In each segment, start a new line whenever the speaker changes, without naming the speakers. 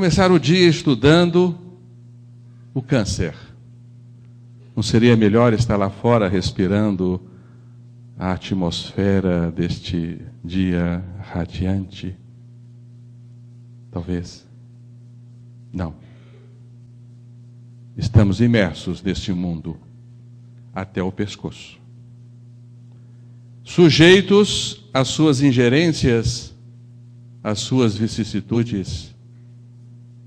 começar o dia estudando o câncer. Não seria melhor estar lá fora respirando a atmosfera deste dia radiante? Talvez. Não. Estamos imersos neste mundo até o pescoço, sujeitos às suas ingerências, às suas vicissitudes,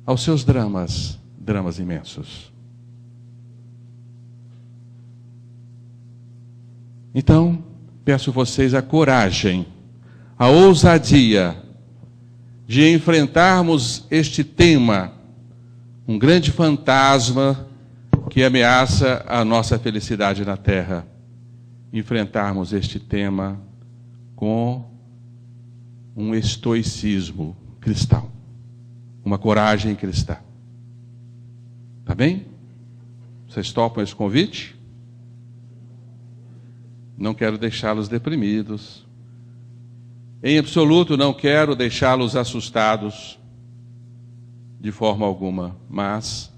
aos seus dramas imensos. Então, peço a vocês a coragem, a ousadia de enfrentarmos este tema, um grande fantasma que ameaça a nossa felicidade na Terra. Enfrentarmos este tema com um estoicismo cristão, uma coragem cristã. Tá bem? Vocês topam esse convite? Não quero deixá-los deprimidos. Em absoluto, não quero deixá-los assustados de forma alguma, mas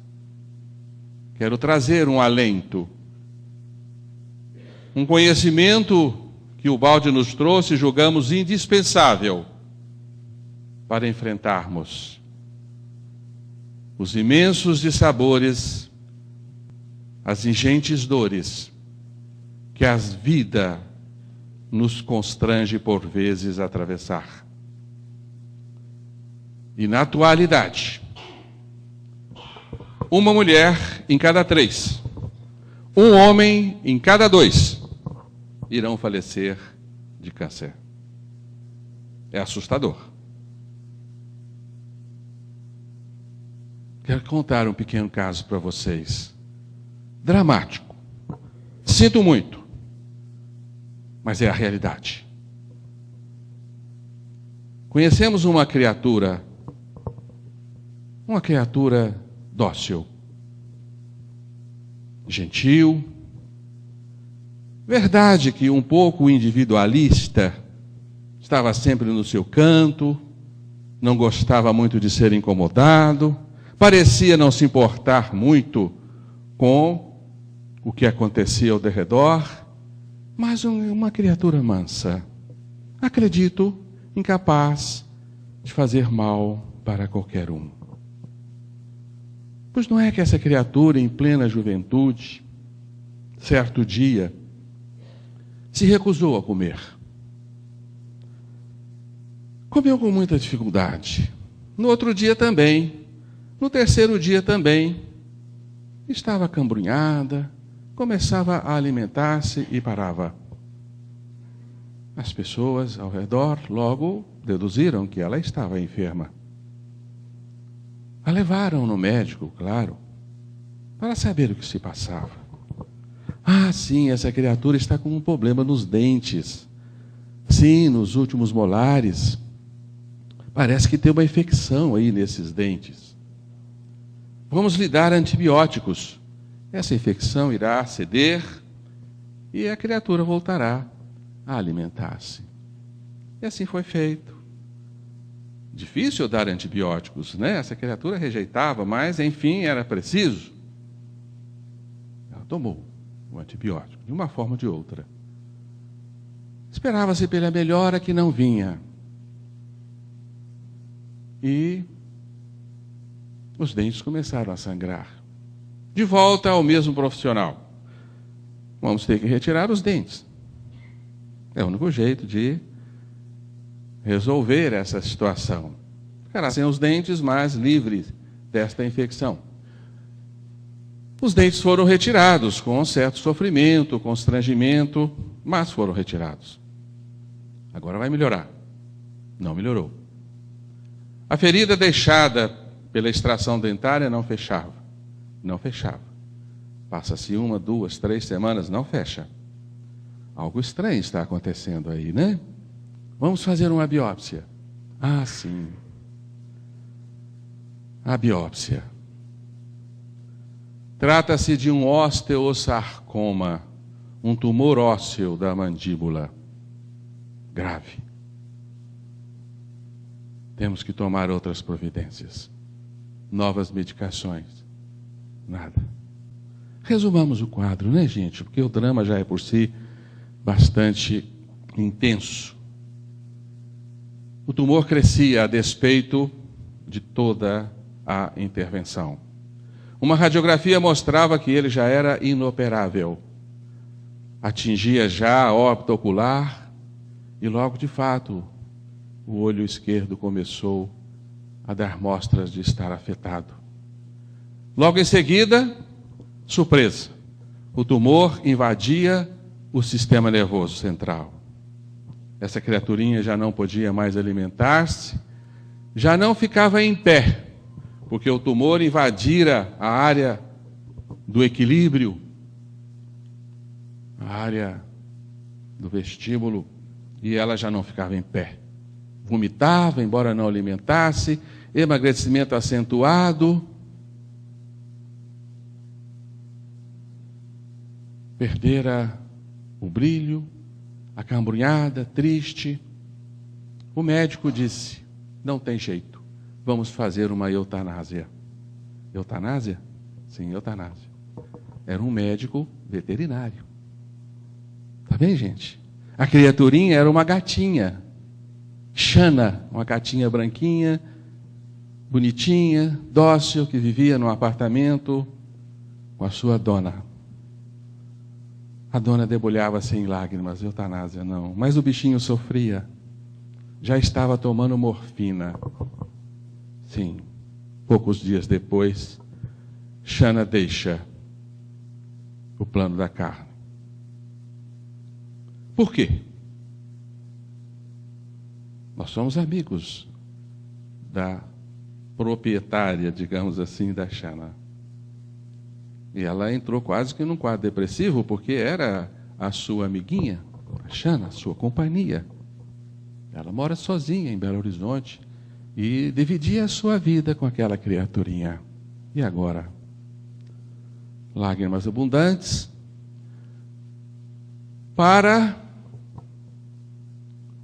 quero trazer um alento, um conhecimento que o Balde nos trouxe, julgamos indispensável para enfrentarmos os imensos dissabores, as ingentes dores que a vida nos constrange por vezes a atravessar. E na atualidade, uma mulher em cada 3, um homem em cada 2 irão falecer de câncer. É assustador. Quero contar um pequeno caso para vocês. Dramático. Sinto muito, mas é a realidade. Conhecemos uma criatura dócil, gentil. Verdade que um pouco individualista, estava sempre no seu canto, não gostava muito de ser incomodado, parecia não se importar muito com o que acontecia ao derredor, mas uma criatura mansa, acredito, incapaz de fazer mal para qualquer um. Pois não é que essa criatura, em plena juventude, certo dia, se recusou a comer. Comeu com muita dificuldade. No outro dia também. No terceiro dia também. Estava cambrunhada, começava a alimentar-se e parava. As pessoas ao redor logo deduziram que ela estava enferma. A levaram no médico, claro, para saber o que se passava. Ah, sim, essa criatura está com um problema nos dentes. Sim, nos últimos molares. Parece que tem uma infecção aí nesses dentes. Vamos lhe dar antibióticos. Essa infecção irá ceder e a criatura voltará a alimentar-se. E assim foi feito. Difícil dar antibióticos, né? Essa criatura rejeitava, mas, enfim, era preciso. Ela tomou o antibiótico, de uma forma ou de outra. Esperava-se pela melhora que não vinha. E os dentes começaram a sangrar. De volta ao mesmo profissional. Vamos ter que retirar os dentes. É o único jeito de resolver essa situação. Ficará sem os dentes, mas livre desta infecção. Os dentes foram retirados com um certo sofrimento, constrangimento, mas foram retirados. Agora vai melhorar. Não melhorou. A ferida deixada pela extração dentária não fechava. Não fechava. Passa-se 1, 2, 3 semanas, não fecha. Algo estranho está acontecendo aí, né? Vamos fazer uma biópsia. Ah, sim. A biópsia. Trata-se de um osteosarcoma, um tumor ósseo da mandíbula. Grave. Temos que tomar outras providências. novas medicações. Nada. Resumamos o quadro, né, gente? Porque o drama já é por si bastante intenso. O tumor crescia a despeito de toda a intervenção. Uma radiografia mostrava que ele já era inoperável. Atingia já a órbita ocular e logo, de fato, o olho esquerdo começou a dar mostras de estar afetado. Logo em seguida, surpresa, o tumor invadia o sistema nervoso central. Essa criaturinha já não podia mais alimentar-se, já não ficava em pé, porque o tumor invadira a área do equilíbrio, a área do vestíbulo, e ela já não ficava em pé. Vomitava, embora não alimentasse, emagrecimento acentuado, perdera o brilho, acambrunhada, triste. O médico disse: não tem jeito, vamos fazer uma eutanásia. Eutanásia? Sim, eutanásia. Era um médico veterinário. Tá bem, gente? A criaturinha era uma gatinha, Xana, uma gatinha branquinha, bonitinha, dócil, que vivia num apartamento com a sua dona. A dona debulhava-se em lágrimas. Eutanásia não. Mas o bichinho sofria. Já estava tomando morfina. Sim. Poucos dias depois, Xana deixa o plano da carne. Por quê? Nós somos amigos da proprietária, digamos assim, da Xana. E ela entrou quase que num quadro depressivo, porque era a sua amiguinha, a Xana, a sua companhia. Ela mora sozinha em Belo Horizonte e dividia a sua vida com aquela criaturinha. E agora? Lágrimas abundantes para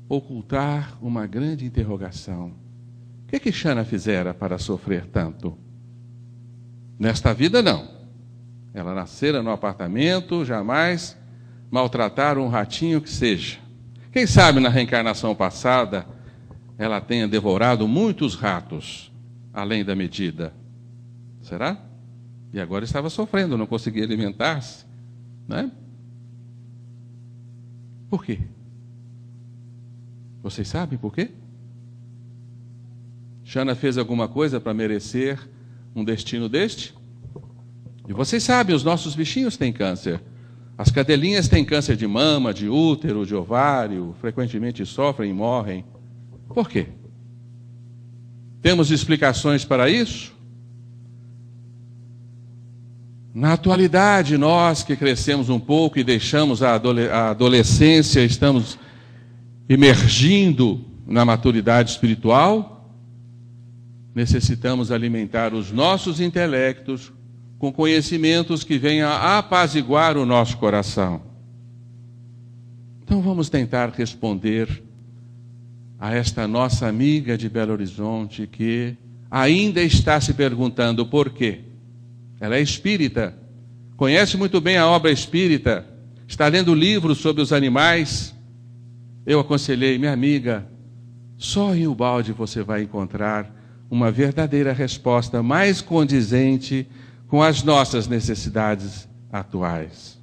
ocultar uma grande interrogação. O que Xana fizera para sofrer tanto? Nesta vida, não. Ela nascera no apartamento, jamais maltrataram um ratinho que seja. Quem sabe na reencarnação passada ela tenha devorado muitos ratos, além da medida. Será? E agora estava sofrendo, não conseguia alimentar-se. Não é? Por quê? Vocês sabem por quê? Xana fez alguma coisa para merecer um destino deste? E vocês sabem, os nossos bichinhos têm câncer. As cadelinhas têm câncer de mama, de útero, de ovário, frequentemente sofrem e morrem. Por quê? Temos explicações para isso? Na atualidade, nós que crescemos um pouco e deixamos a adolescência, estamos emergindo na maturidade espiritual, necessitamos alimentar os nossos intelectos com conhecimentos que venham a apaziguar o nosso coração. Então vamos tentar responder a esta nossa amiga de Belo Horizonte que ainda está se perguntando por quê. Ela é espírita, conhece muito bem a obra espírita, está lendo livros sobre os animais. Eu aconselhei, minha amiga, só em Ubalde você vai encontrar uma verdadeira resposta mais condizente com as nossas necessidades atuais.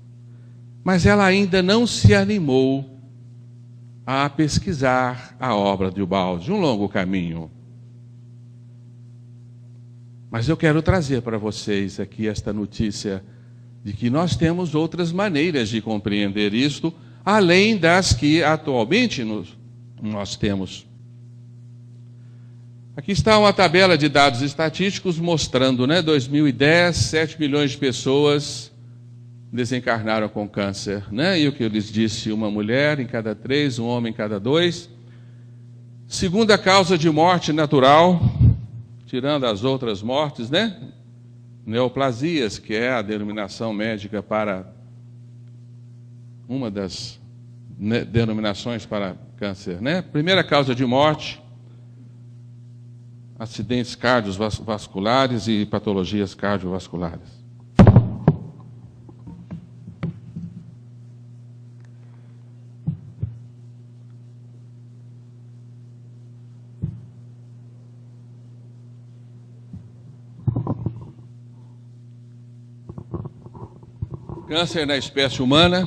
Mas ela ainda não se animou a pesquisar a obra de Ubalde, um longo caminho. Mas eu quero trazer para vocês aqui esta notícia de que nós temos outras maneiras de compreender isto, além das que atualmente nós temos. Aqui está uma tabela de dados estatísticos mostrando, 2010, 7 milhões de pessoas desencarnaram com câncer, E o que eu lhes disse, uma mulher em cada 3, um homem em cada 2. Segunda causa de morte natural, tirando as outras mortes, Neoplasias, que é a denominação médica para uma das denominações para câncer, Primeira causa de morte, acidentes cardiovasculares e patologias cardiovasculares. Câncer na espécie humana,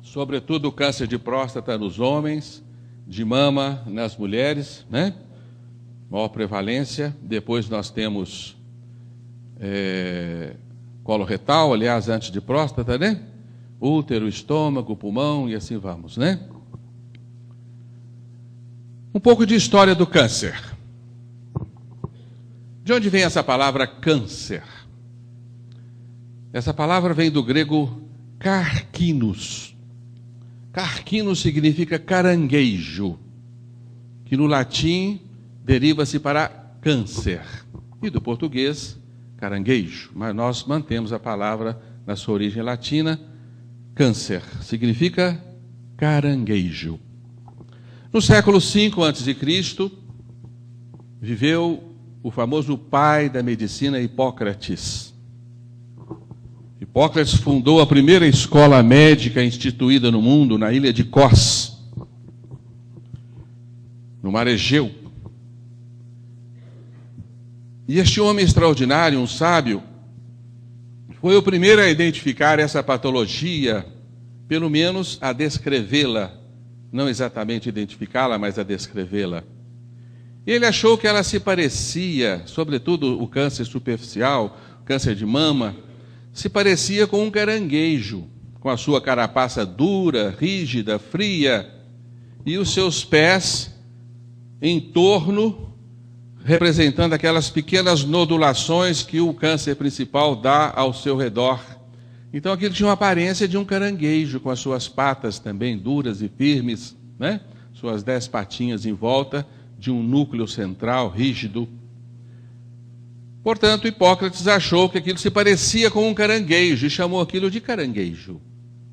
sobretudo o câncer de próstata nos homens, de mama nas mulheres, né? Maior prevalência. Depois nós temos colo retal, aliás, antes de próstata, né? Útero, estômago, pulmão e assim vamos, né? Um pouco de história do câncer. De onde vem essa palavra câncer? Essa palavra vem do grego carquinus. Carquinus significa caranguejo, que no latim deriva-se para câncer. E do português, caranguejo. Mas nós mantemos a palavra na sua origem latina, câncer. Significa caranguejo. No século V a.C., viveu o famoso pai da medicina, Hipócrates. Hipócrates fundou a primeira escola médica instituída no mundo, na ilha de Kos, no mar Egeu. E este homem extraordinário, um sábio, foi o primeiro a identificar essa patologia, pelo menos a descrevê-la, não exatamente identificá-la, mas a descrevê-la. Ele achou que ela se parecia, sobretudo o câncer superficial, o câncer de mama, se parecia com um caranguejo, com a sua carapaça dura, rígida, fria, e os seus pés em torno, representando aquelas pequenas nodulações que o câncer principal dá ao seu redor. Então aquilo tinha uma aparência de um caranguejo, com as suas patas também duras e firmes, né? Suas 10 patinhas em volta de um núcleo central rígido. Portanto, Hipócrates achou que aquilo se parecia com um caranguejo e chamou aquilo de caranguejo,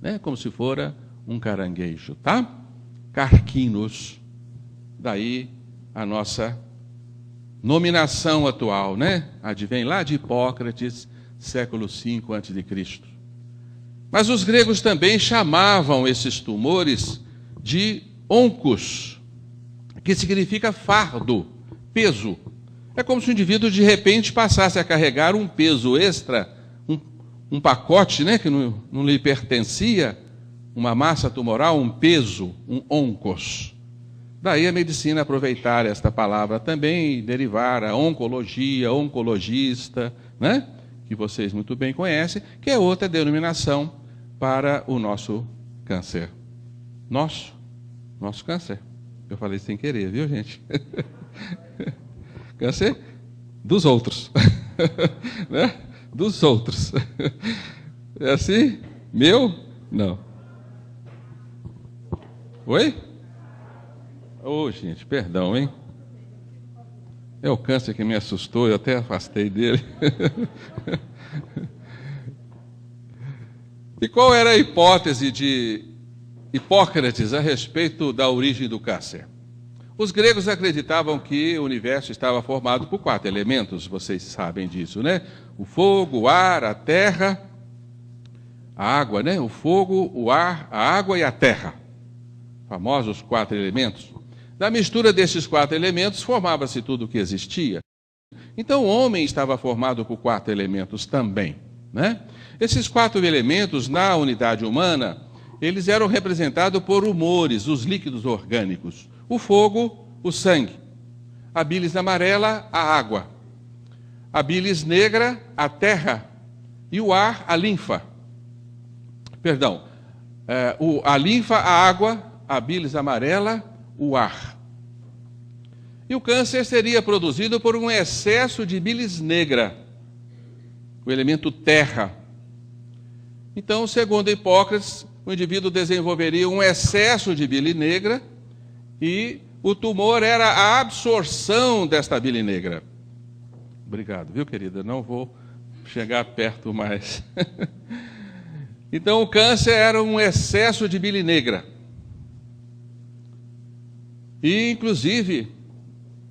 né? Como se fora um caranguejo, tá? Carquinus. Daí a nossa nominação atual, né? Advém lá de Hipócrates, século V a.C. Mas os gregos também chamavam esses tumores de oncos, que significa fardo, peso. É como se o indivíduo de repente passasse a carregar um peso extra, um pacote, né, que não lhe pertencia, uma massa tumoral, um peso, um oncos. Daí a medicina aproveitar esta palavra também e derivar a oncologia, oncologista, né, que vocês muito bem conhecem, que é outra denominação para o nosso câncer. Nosso câncer. Eu falei sem querer, viu, gente? Câncer dos outros. Né? Dos outros. É assim? Meu? Não. Oi? Ô, gente, perdão, hein? É o câncer que me assustou, eu até afastei dele. E qual era a hipótese de Hipócrates a respeito da origem do câncer? Os gregos acreditavam que o universo estava formado por 4 elementos, vocês sabem disso, né? O fogo, o ar, a terra, a água, né? O fogo, o ar, a água e a terra. Famosos 4 elementos. Da mistura desses 4 elementos formava-se tudo o que existia. Então o homem estava formado por 4 elementos também, né? Esses 4 elementos, na unidade humana, eles eram representados por humores, os líquidos orgânicos. O fogo, o sangue. A bilis amarela, a água. A bilis negra, a terra. E o ar, a linfa. Perdão. A linfa, a água. A bilis amarela, o ar. E o câncer seria produzido por um excesso de bilis negra, o elemento terra. Então, segundo Hipócrates, o indivíduo desenvolveria um excesso de bile negra e o tumor era a absorção desta bile negra. Obrigado, viu, querida? Não vou chegar perto mais. Então, o câncer era um excesso de bile negra. E, inclusive,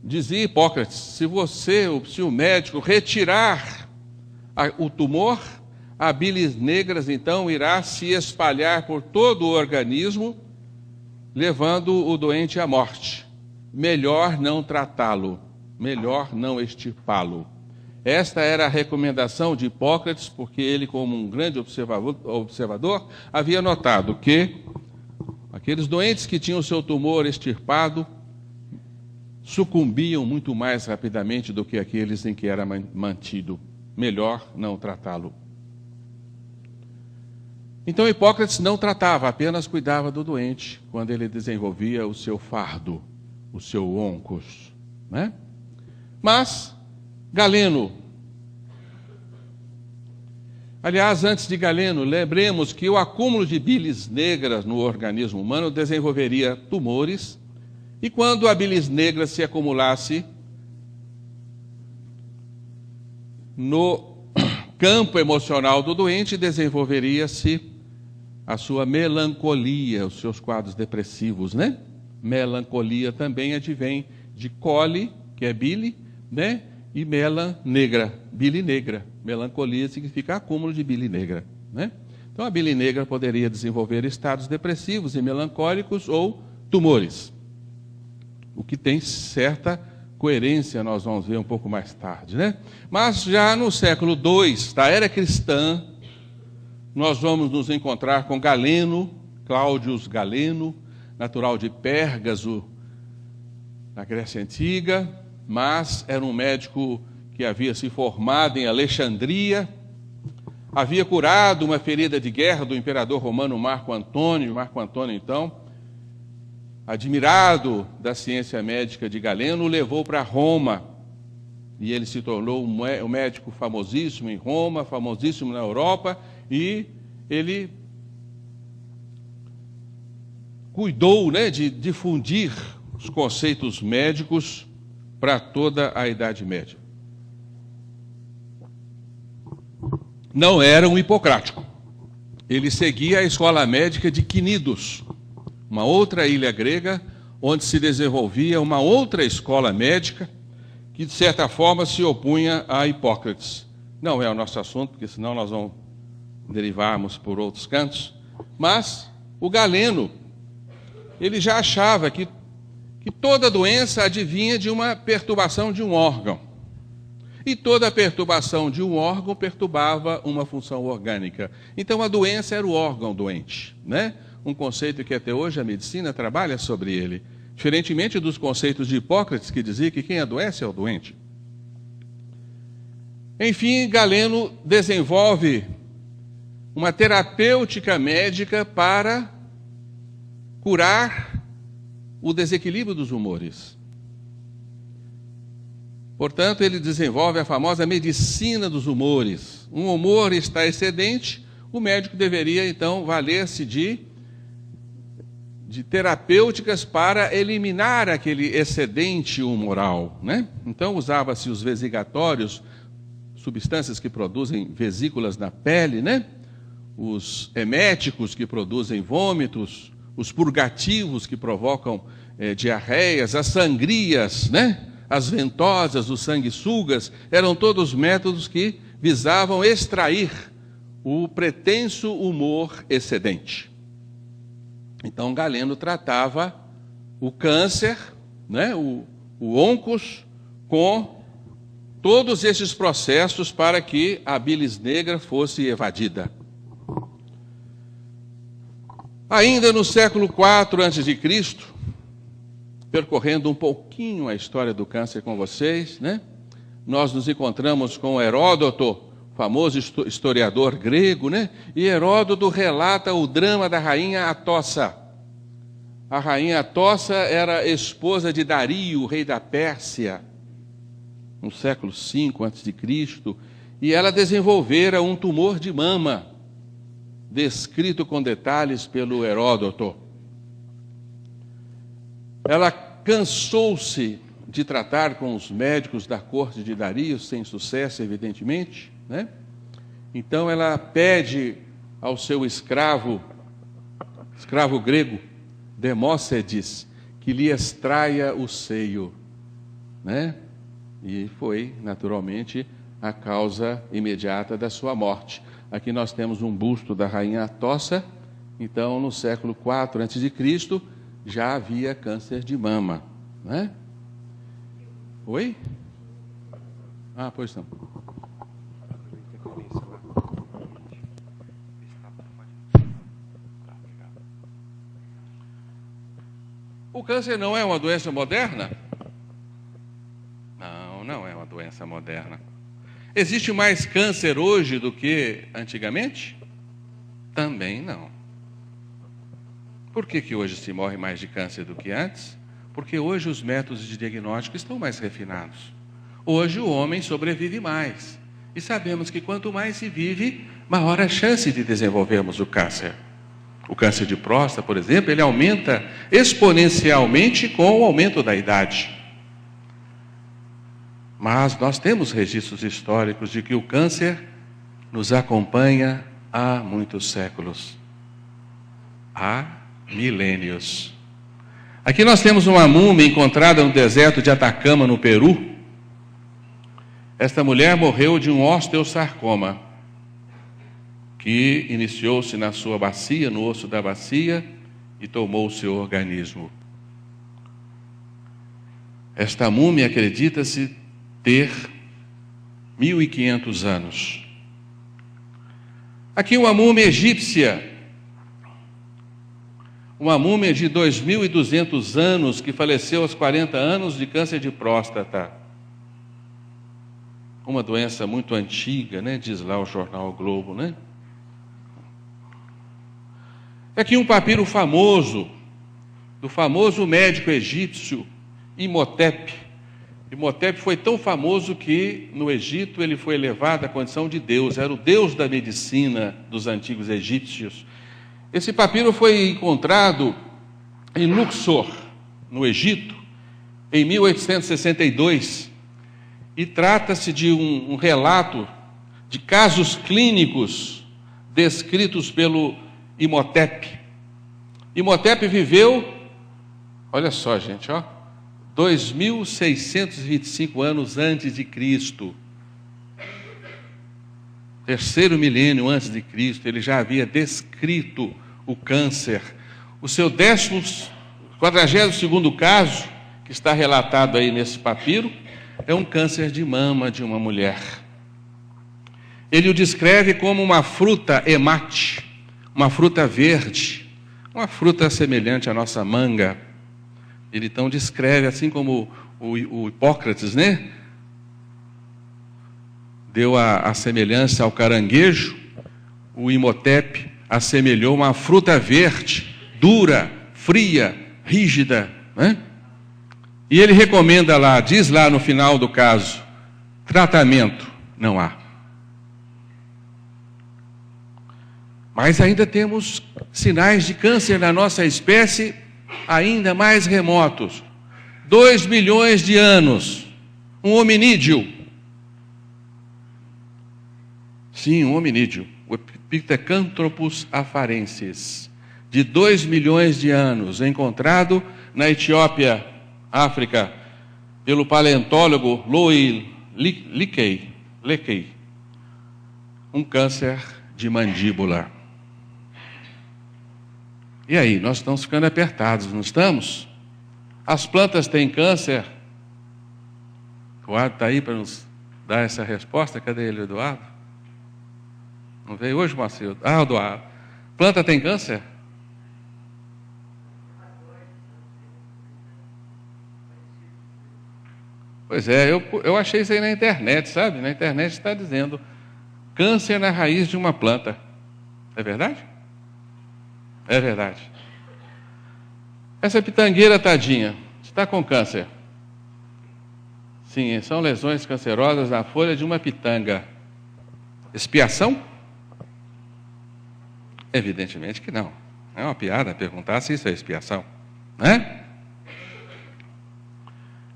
dizia Hipócrates, se o médico retirar o tumor, a bilis negras então irá se espalhar por todo o organismo, levando o doente à morte. Melhor não tratá-lo, melhor não extirpá-lo. Esta era a recomendação de Hipócrates, porque ele, como um grande observador, havia notado que aqueles doentes que tinham seu tumor extirpado sucumbiam muito mais rapidamente do que aqueles em que era mantido. Melhor não tratá-lo. Então Hipócrates não tratava, apenas cuidava do doente quando ele desenvolvia o seu fardo, o seu oncos, né? Mas Galeno, aliás, antes de Galeno, lembremos que o acúmulo de bilis negras no organismo humano desenvolveria tumores, e quando a bilis negra se acumulasse no campo emocional do doente, desenvolveria-se a sua melancolia, os seus quadros depressivos, né? Melancolia também advém de coli, que é bile, né? E mela negra, bile negra. Melancolia significa acúmulo de bile negra, né? Então a bile negra poderia desenvolver estados depressivos e melancólicos ou tumores. O que tem certa coerência, nós vamos ver um pouco mais tarde, né? Mas já no século II da era cristã, nós vamos nos encontrar com Galeno, Cláudius Galeno, natural de Pérgaso, na Grécia Antiga, mas era um médico que havia se formado em Alexandria, havia curado uma ferida de guerra do imperador romano Marco Antônio. Marco Antônio, então, admirado da ciência médica de Galeno, o levou para Roma, e ele se tornou um médico famosíssimo em Roma, famosíssimo na Europa, e ele cuidou, né, de difundir os conceitos médicos para toda a Idade Média. Não era um hipocrático. Ele seguia a escola médica de Quinidos, uma outra ilha grega, onde se desenvolvia uma outra escola médica que, de certa forma, se opunha a Hipócrates. Não é o nosso assunto, porque senão nós vamos derivarmos por outros cantos. Mas o Galeno, ele já achava que toda doença advinha de uma perturbação de um órgão. E toda perturbação de um órgão perturbava uma função orgânica. Então a doença era o órgão doente, né? Um conceito que até hoje a medicina trabalha sobre ele, diferentemente dos conceitos de Hipócrates, que dizia que quem adoece é o doente. Enfim, Galeno desenvolve uma terapêutica médica para curar o desequilíbrio dos humores. Portanto, ele desenvolve a famosa medicina dos humores. Um humor está excedente, o médico deveria, então, valer-se de terapêuticas para eliminar aquele excedente humoral, né? Então, usava-se os vesicatórios, substâncias que produzem vesículas na pele, né? Os eméticos, que produzem vômitos, os purgativos, que provocam diarreias, as sangrias, né? As ventosas, os sanguessugas, eram todos métodos que visavam extrair o pretenso humor excedente. Então, Galeno tratava o câncer, né? o oncos, com todos esses processos para que a bilis negra fosse evadida. Ainda no século IV a.C., percorrendo um pouquinho a história do câncer com vocês, né? Nós nos encontramos com Heródoto, famoso historiador grego, né? E Heródoto relata o drama da rainha Atossa. A rainha Atossa era esposa de Dario, rei da Pérsia, no século V a.C., e ela desenvolvera um tumor de mama, descrito com detalhes pelo Heródoto. Ela cansou-se de tratar com os médicos da corte de Dario, sem sucesso, evidentemente, né? Então ela pede ao seu escravo grego, Demócedes, que lhe extraia o seio. né? E foi, naturalmente, a causa imediata da sua morte. Aqui nós temos um busto da rainha Atossa. Então, no século IV a.C., já havia câncer de mama, né? Oi? Ah, pois não. O câncer não é uma doença moderna? Não, não é uma doença moderna. Existe mais câncer hoje do que antigamente? Também não. Por que hoje se morre mais de câncer do que antes? Porque hoje os métodos de diagnóstico estão mais refinados. Hoje o homem sobrevive mais. E sabemos que quanto mais se vive, maior a chance de desenvolvermos o câncer. O câncer de próstata, por exemplo, ele aumenta exponencialmente com o aumento da idade. Mas nós temos registros históricos de que o câncer nos acompanha há muitos séculos. Há milênios. Aqui nós temos uma múmia encontrada no deserto de Atacama, no Peru. Esta mulher morreu de um osteosarcoma, que iniciou-se na sua bacia, no osso da bacia, e tomou o seu organismo. Esta múmia acredita-se ter 1.500 anos. Aqui uma múmia egípcia, uma múmia de 2.200 anos, que faleceu aos 40 anos de câncer de próstata. Uma doença muito antiga, né? Diz lá o jornal o Globo, né? Aqui um papiro famoso, do famoso médico egípcio Imhotep. Imhotep foi tão famoso que no Egito ele foi elevado à condição de Deus, era o Deus da medicina dos antigos egípcios. Esse papiro foi encontrado em Luxor, no Egito, em 1862, e trata-se de um relato de casos clínicos descritos pelo Imhotep. Imhotep viveu, olha só, gente, 2.625 anos antes de Cristo. Terceiro milênio antes de Cristo, ele já havia descrito o câncer. O seu 42º caso, que está relatado aí nesse papiro, é um câncer de mama de uma mulher. Ele o descreve como uma fruta emate, uma fruta verde, uma fruta semelhante à nossa manga. Ele então descreve, assim como o Hipócrates, né? Deu a semelhança ao caranguejo, o Imhotep assemelhou uma fruta verde, dura, fria, rígida, né? E ele recomenda lá, diz lá no final do caso, tratamento não há. Mas ainda temos sinais de câncer na nossa espécie ainda mais remotos. 2 milhões de anos, um hominídeo. Sim, um hominídeo, o Pithecanthropus afarensis, de 2 milhões de anos, encontrado na Etiópia, África, pelo paleontólogo Louis Leakey, um câncer de mandíbula. E aí, nós estamos ficando apertados, não estamos? As plantas têm câncer? O Eduardo está aí para nos dar essa resposta? Cadê ele, Eduardo? Não veio hoje, Marcelo? Ah, Eduardo. Planta tem câncer? Pois é, eu achei isso aí na internet, sabe? Na internet está dizendo câncer na raiz de uma planta. É verdade? É verdade. Essa pitangueira tadinha está com câncer. Sim, são lesões cancerosas na folha de uma pitanga. Expiação? Evidentemente que não. É uma piada perguntar se isso é expiação, né?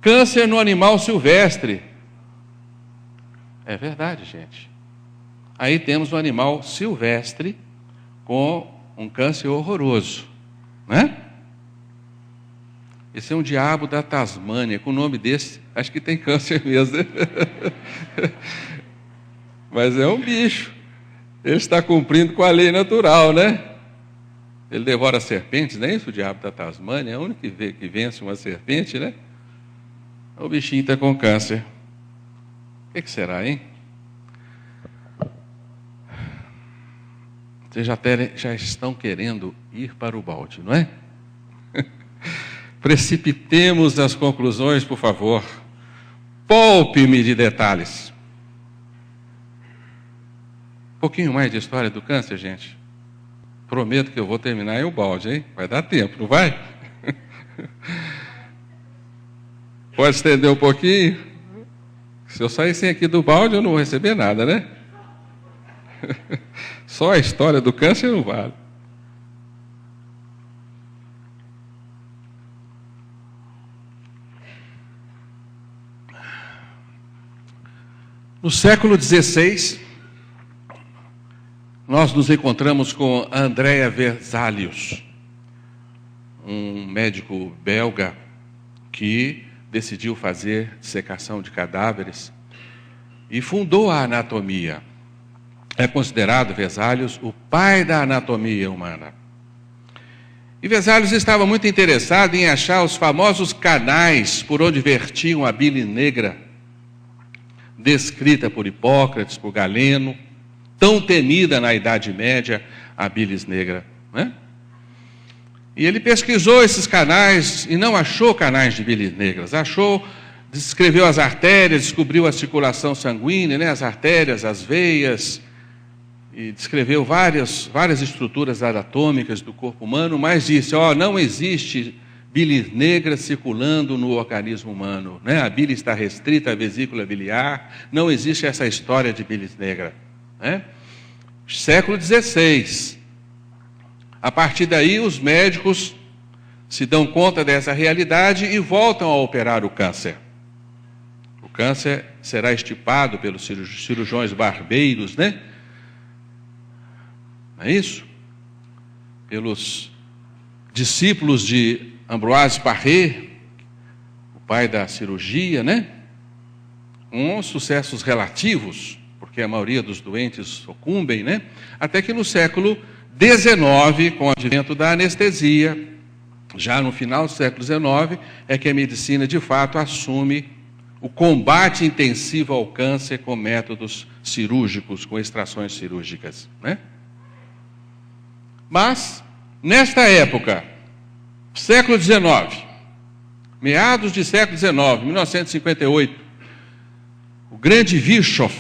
Câncer no animal silvestre. É verdade, gente. Aí temos um animal silvestre com um câncer horroroso, né? Esse é um diabo da Tasmânia. Com o nome desse, acho que tem câncer mesmo, né? Mas é um bicho. Ele está cumprindo com a lei natural, né? Ele devora serpentes, não é isso? O diabo da Tasmânia é o único que vence uma serpente, né? O bichinho está com câncer. O que será, hein? Vocês já estão querendo ir para o balde, não é? Precipitemos nas conclusões, por favor. Poupe-me de detalhes. Um pouquinho mais de história do câncer, gente. Prometo que eu vou terminar em o balde, hein? Vai dar tempo, não vai? Pode estender um pouquinho? Se eu sair sem aqui do balde, eu não vou receber nada, né? Só a história do câncer não vale. No século XVI, nós nos encontramos com Andrea Vesalius, um médico belga que decidiu fazer dissecação de cadáveres e fundou a anatomia. É considerado Vesalius o pai da anatomia humana. E Vesalius estava muito interessado em achar os famosos canais por onde vertiam a bile negra, descrita por Hipócrates, por Galeno, tão temida na Idade Média, a bilis negra, né? E ele pesquisou esses canais e não achou canais de bilis negras, descreveu as artérias, descobriu a circulação sanguínea, né? As artérias, as veias, e descreveu várias estruturas anatômicas do corpo humano, mas disse, não existe bilis negra circulando no organismo humano, né? A bile está restrita à vesícula biliar, não existe essa história de bilis negra, né? Século XVI. A partir daí, os médicos se dão conta dessa realidade e voltam a operar o câncer. O câncer será extirpado pelos cirurgiões barbeiros, né? Não é isso? Pelos discípulos de Ambroise Paré, o pai da cirurgia, né? Com sucessos relativos, porque a maioria dos doentes sucumbem, né? Até que no século XIX, com o advento da anestesia, já no final do século XIX, é que a medicina de fato assume o combate intensivo ao câncer com métodos cirúrgicos, com extrações cirúrgicas, né? Mas, nesta época, século XIX, meados de século XIX, 1958, o grande Virchow,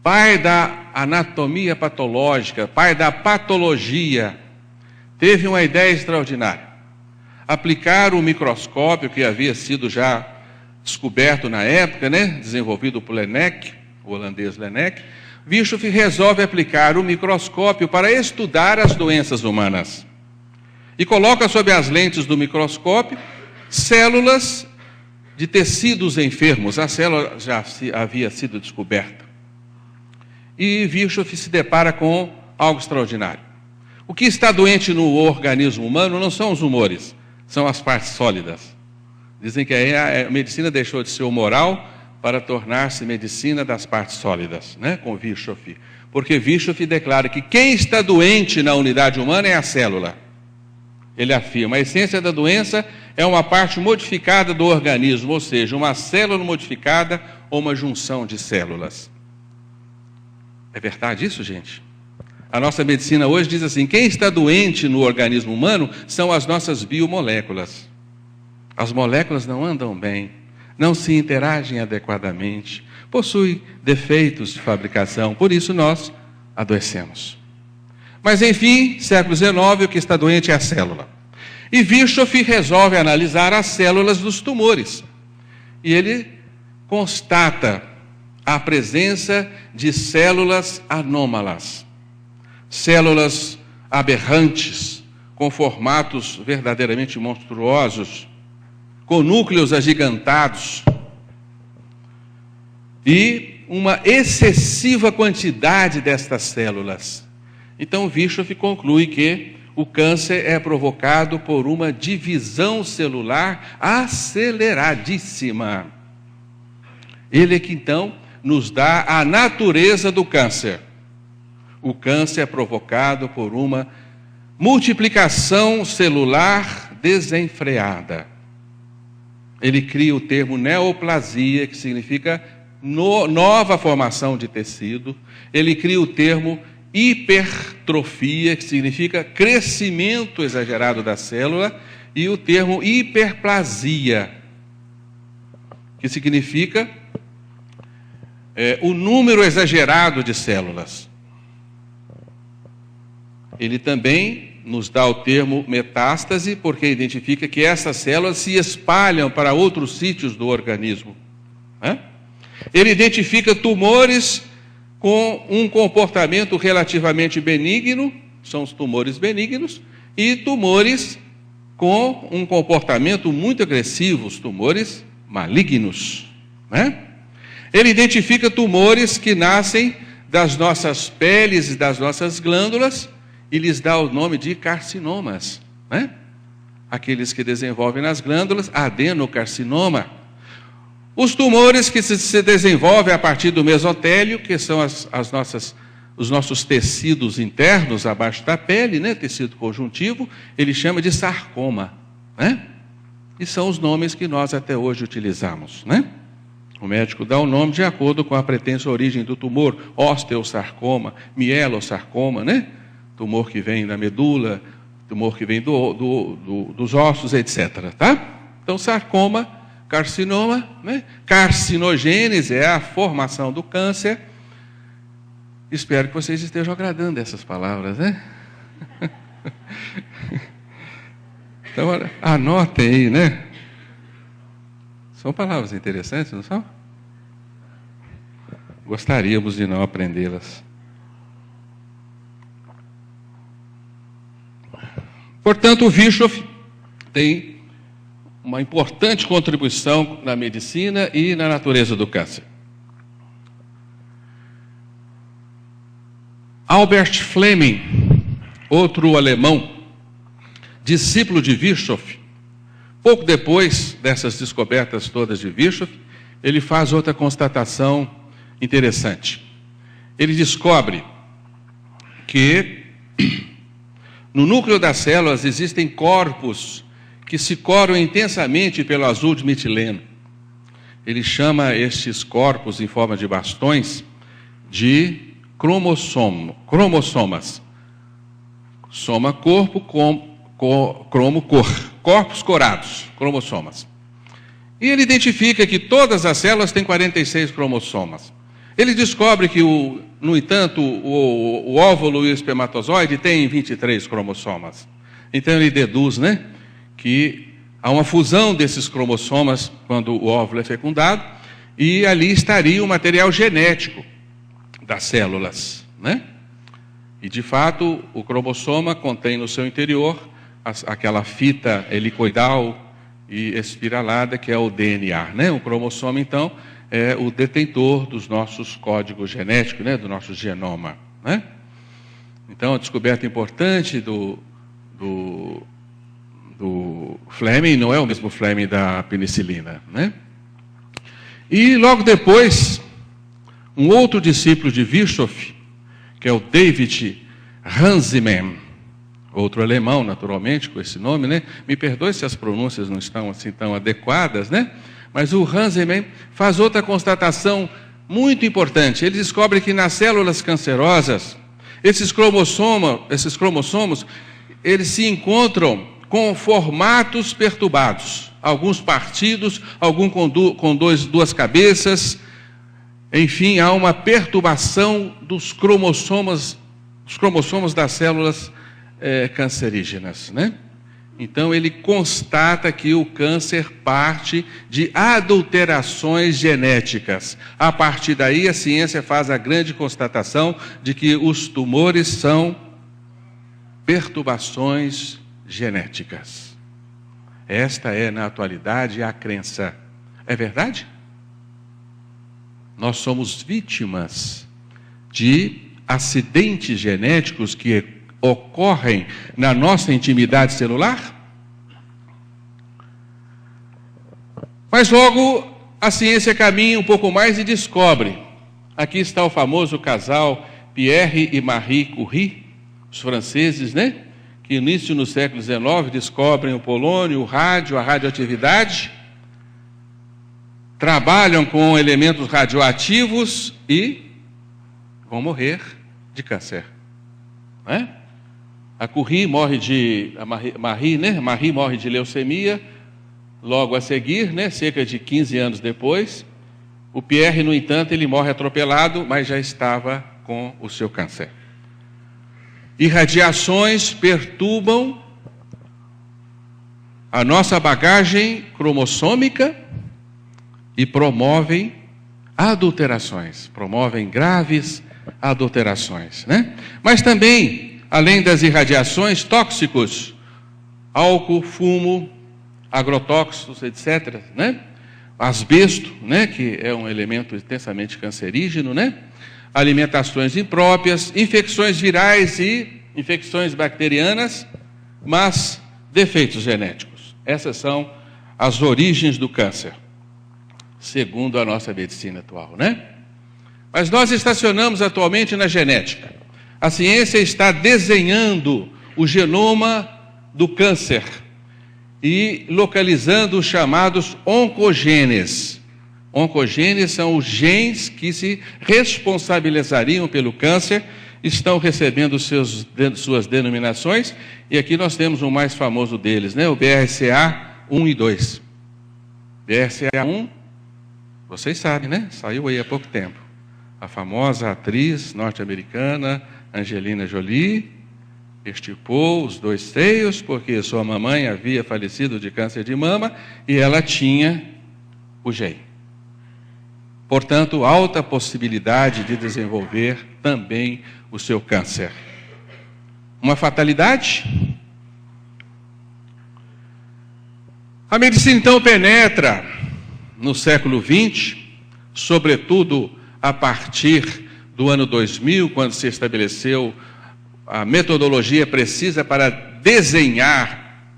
pai da anatomia patológica, pai da patologia, teve uma ideia extraordinária. Aplicar o microscópio que havia sido já descoberto na época, né, desenvolvido por Laennec, o holandês Laennec, Virchow resolve aplicar o microscópio para estudar as doenças humanas. E coloca sob as lentes do microscópio células de tecidos enfermos. A célula já havia sido descoberta. E Virchow se depara com algo extraordinário. O que está doente no organismo humano não são os humores, são as partes sólidas. Dizem que a medicina deixou de ser humoral para tornar-se medicina das partes sólidas, né? Com Virchow. Porque Virchow declara que quem está doente na unidade humana é a célula. Ele afirma, a essência da doença é uma parte modificada do organismo, ou seja, uma célula modificada ou uma junção de células. É verdade isso, gente? A nossa medicina hoje diz assim, quem está doente no organismo humano são as nossas biomoléculas. As moléculas não andam bem, não se interagem adequadamente, possuem defeitos de fabricação, por isso nós adoecemos. Mas, enfim, século XIX, o que está doente é a célula. E Virchow resolve analisar as células dos tumores. E ele constata a presença de células anômalas, células aberrantes, com formatos verdadeiramente monstruosos, com núcleos agigantados e uma excessiva quantidade destas células. Então, Virchow conclui que o câncer é provocado por uma divisão celular aceleradíssima. Ele é que então nos dá a natureza do câncer. O câncer é provocado por uma multiplicação celular desenfreada. Ele cria o termo neoplasia, que significa nova formação de tecido. Ele cria o termo hipertrofia, que significa crescimento exagerado da célula, e o termo hiperplasia, que significa o número exagerado de células. Ele também nos dá o termo metástase, porque identifica que essas células se espalham para outros sítios do organismo. Ele identifica tumores com um comportamento relativamente benigno, são os tumores benignos, e tumores com um comportamento muito agressivo, os tumores malignos. Ele identifica tumores que nascem das nossas peles e das nossas glândulas, e lhes dá o nome de carcinomas. Aqueles que desenvolvem nas glândulas, adenocarcinoma. Os tumores que se desenvolvem a partir do mesotélio, que são os nossos tecidos internos abaixo da pele, tecido conjuntivo, ele chama de sarcoma. E são os nomes que nós até hoje utilizamos. O médico dá o nome de acordo com a pretensa origem do tumor, osteosarcoma, mielosarcoma, tumor que vem da medula, tumor que vem dos ossos, etc. Então, sarcoma, carcinoma, carcinogênese é a formação do câncer. Espero que vocês estejam agradando essas palavras, Então, anotem aí, São palavras interessantes, não são? Gostaríamos de não aprendê-las. Portanto, o Virchow tem uma importante contribuição na medicina e na natureza do câncer. Albert Fleming, outro alemão, discípulo de Virchow, pouco depois dessas descobertas todas de Virchow, ele faz outra constatação interessante. Ele descobre que no núcleo das células existem corpos que se coram intensamente pelo azul de metileno. Ele chama estes corpos em forma de bastões de cromossomas. Soma corpo, cromo cor. Corpos corados, cromossomas. E ele identifica que todas as células têm 46 cromossomas. Ele descobre que, no entanto, o óvulo e o espermatozoide têm 23 cromossomas. Então ele deduz, que há uma fusão desses cromossomas quando o óvulo é fecundado, e ali estaria o material genético das células, E de fato, o cromossoma contém no seu interior aquela fita helicoidal e espiralada que é o DNA, O cromossoma, então, é o detentor dos nossos códigos genéticos, do nosso genoma, Então, a descoberta importante do Fleming não é o mesmo Fleming da penicilina, E logo depois, um outro discípulo de Virchow, que é o David Hansemann, outro alemão, naturalmente, com esse nome, Me perdoe se as pronúncias não estão assim tão adequadas, Mas o Hansemann faz outra constatação muito importante. Ele descobre que nas células cancerosas, esses cromossomos, eles se encontram com formatos perturbados. Alguns partidos, alguns com duas cabeças. Enfim, há uma perturbação dos cromossomas das células cancerígenas, Então, ele constata que o câncer parte de adulterações genéticas. A partir daí, a ciência faz a grande constatação de que os tumores são perturbações genéticas. Esta é, na atualidade, a crença. É verdade? Nós somos vítimas de acidentes genéticos que ocorrem na nossa intimidade celular? Mas logo a ciência caminha um pouco mais e descobre. Aqui está o famoso casal Pierre e Marie Curie, os franceses, né? Que início no século XIX descobrem o polônio, o rádio, a radioatividade, trabalham com elementos radioativos e vão morrer de câncer. Né? A Curie morre Marie morre de leucemia, logo a seguir, né, cerca de 15 anos depois. O Pierre, no entanto, ele morre atropelado, mas já estava com o seu câncer. Irradiações perturbam a nossa bagagem cromossômica e promovem adulterações, promovem graves adulterações, né? Mas também, além das irradiações, tóxicos, álcool, fumo, agrotóxicos, etc., né? Asbesto, né? Que é um elemento intensamente cancerígeno, né? Alimentações impróprias, infecções virais e infecções bacterianas, mas defeitos genéticos. Essas são as origens do câncer, segundo a nossa medicina atual, né? Mas nós estacionamos atualmente na genética. A ciência está desenhando o genoma do câncer e localizando os chamados oncogenes. Oncogenes são os genes que se responsabilizariam pelo câncer, estão recebendo suas denominações, e aqui nós temos o mais famoso deles, né? O BRCA1 e 2. BRCA1, vocês sabem, né? Saiu aí há pouco tempo. A famosa atriz norte-americana Angelina Jolie extirpou os 2 seios, porque sua mamãe havia falecido de câncer de mama, e ela tinha o gene. Portanto, alta possibilidade de desenvolver também o seu câncer. Uma fatalidade? A medicina, então, penetra no século XX, sobretudo a partir do ano 2000, quando se estabeleceu a metodologia precisa para desenhar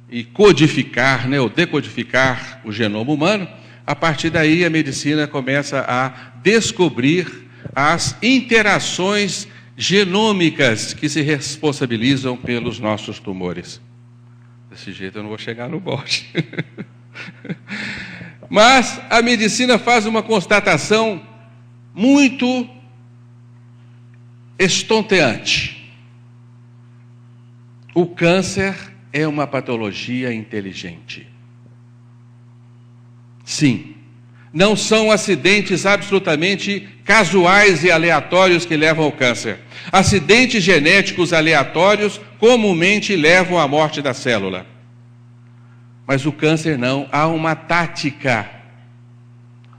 e codificar, né, ou decodificar o genoma humano. A partir daí, a medicina começa a descobrir as interações genômicas que se responsabilizam pelos nossos tumores. Desse jeito eu não vou chegar no bote. Mas a medicina faz uma constatação muito estonteante. O câncer é uma patologia inteligente. Sim, não são acidentes absolutamente casuais e aleatórios que levam ao câncer. Acidentes genéticos aleatórios comumente levam à morte da célula. Mas o câncer não, há uma tática,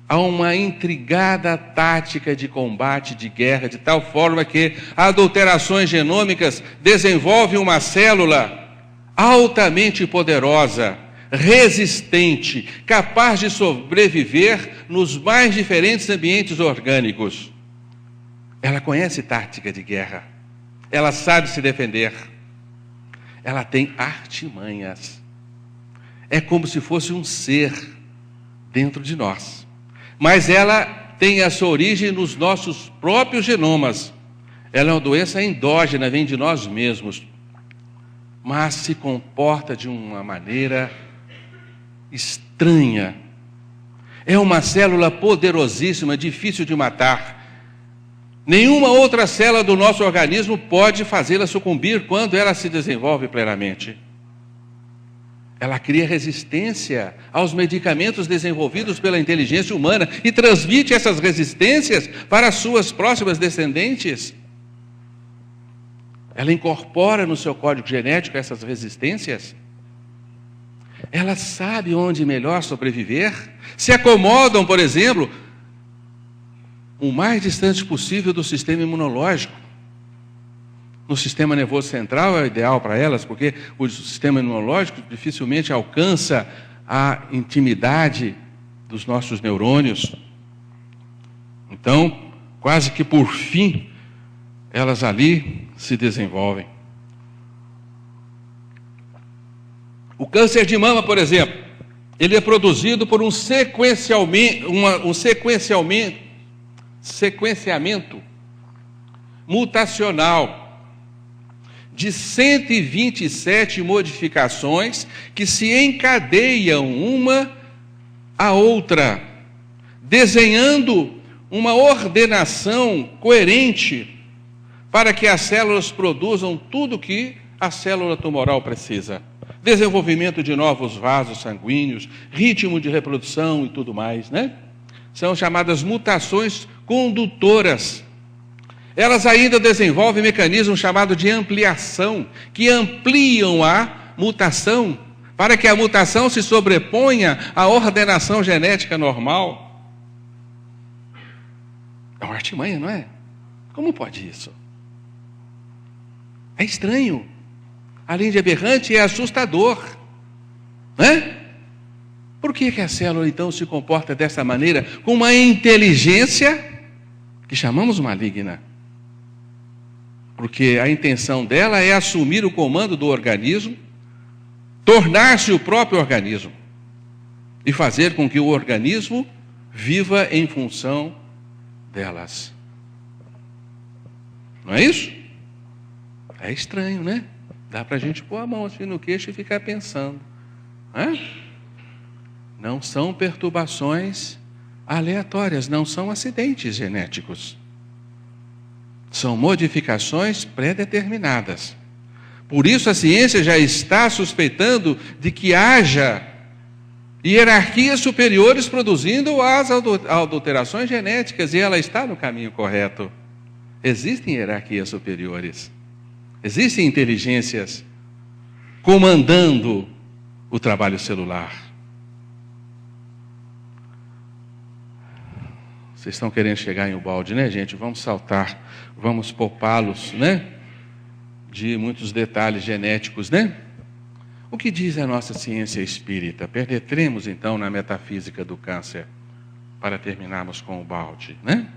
há uma intrigada tática de combate, de guerra, de tal forma que adulterações genômicas desenvolvem uma célula altamente poderosa, resistente, capaz de sobreviver nos mais diferentes ambientes orgânicos. Ela conhece tática de guerra, ela sabe se defender, ela tem artimanhas. É como se fosse um ser dentro de nós. Mas ela tem a sua origem nos nossos próprios genomas. Ela é uma doença endógena, vem de nós mesmos. Mas se comporta de uma maneira estranha. É uma célula poderosíssima, difícil de matar. Nenhuma outra célula do nosso organismo pode fazê-la sucumbir quando ela se desenvolve plenamente. Ela cria resistência aos medicamentos desenvolvidos pela inteligência humana e transmite essas resistências para as suas próximas descendentes. Ela incorpora no seu código genético essas resistências. Ela sabe onde melhor sobreviver. Se acomodam, por exemplo, o mais distante possível do sistema imunológico. No sistema nervoso central é o ideal para elas, porque o sistema imunológico dificilmente alcança a intimidade dos nossos neurônios. Então, quase que por fim, elas ali se desenvolvem. O câncer de mama, por exemplo, ele é produzido por um sequenciamento mutacional de 127 modificações que se encadeiam uma à outra, desenhando uma ordenação coerente para que as células produzam tudo o que a célula tumoral precisa. Desenvolvimento de novos vasos sanguíneos, ritmo de reprodução e tudo mais, né? São chamadas mutações condutoras. Elas ainda desenvolvem mecanismos chamados de ampliação, que ampliam a mutação, para que a mutação se sobreponha à ordenação genética normal. É uma artimanha, não é? Como pode isso? É estranho. Além de aberrante, é assustador. Né? Por que a célula, então, se comporta dessa maneira, com uma inteligência que chamamos maligna? Porque a intenção dela é assumir o comando do organismo, tornar-se o próprio organismo e fazer com que o organismo viva em função delas. Não é isso? É estranho, né? Dá para a gente pôr a mão assim no queixo e ficar pensando. Não são perturbações aleatórias, não são acidentes genéticos. São modificações pré-determinadas. Por isso a ciência já está suspeitando de que haja hierarquias superiores produzindo as alterações genéticas, e ela está no caminho correto. Existem hierarquias superiores. Existem inteligências comandando o trabalho celular. Vocês estão querendo chegar em Ubaldi, né, gente? Vamos saltar, vamos poupá-los, né, de muitos detalhes genéticos, né? O que diz a nossa ciência espírita? Penetremos, então, na metafísica do câncer, para terminarmos com Ubaldi, né?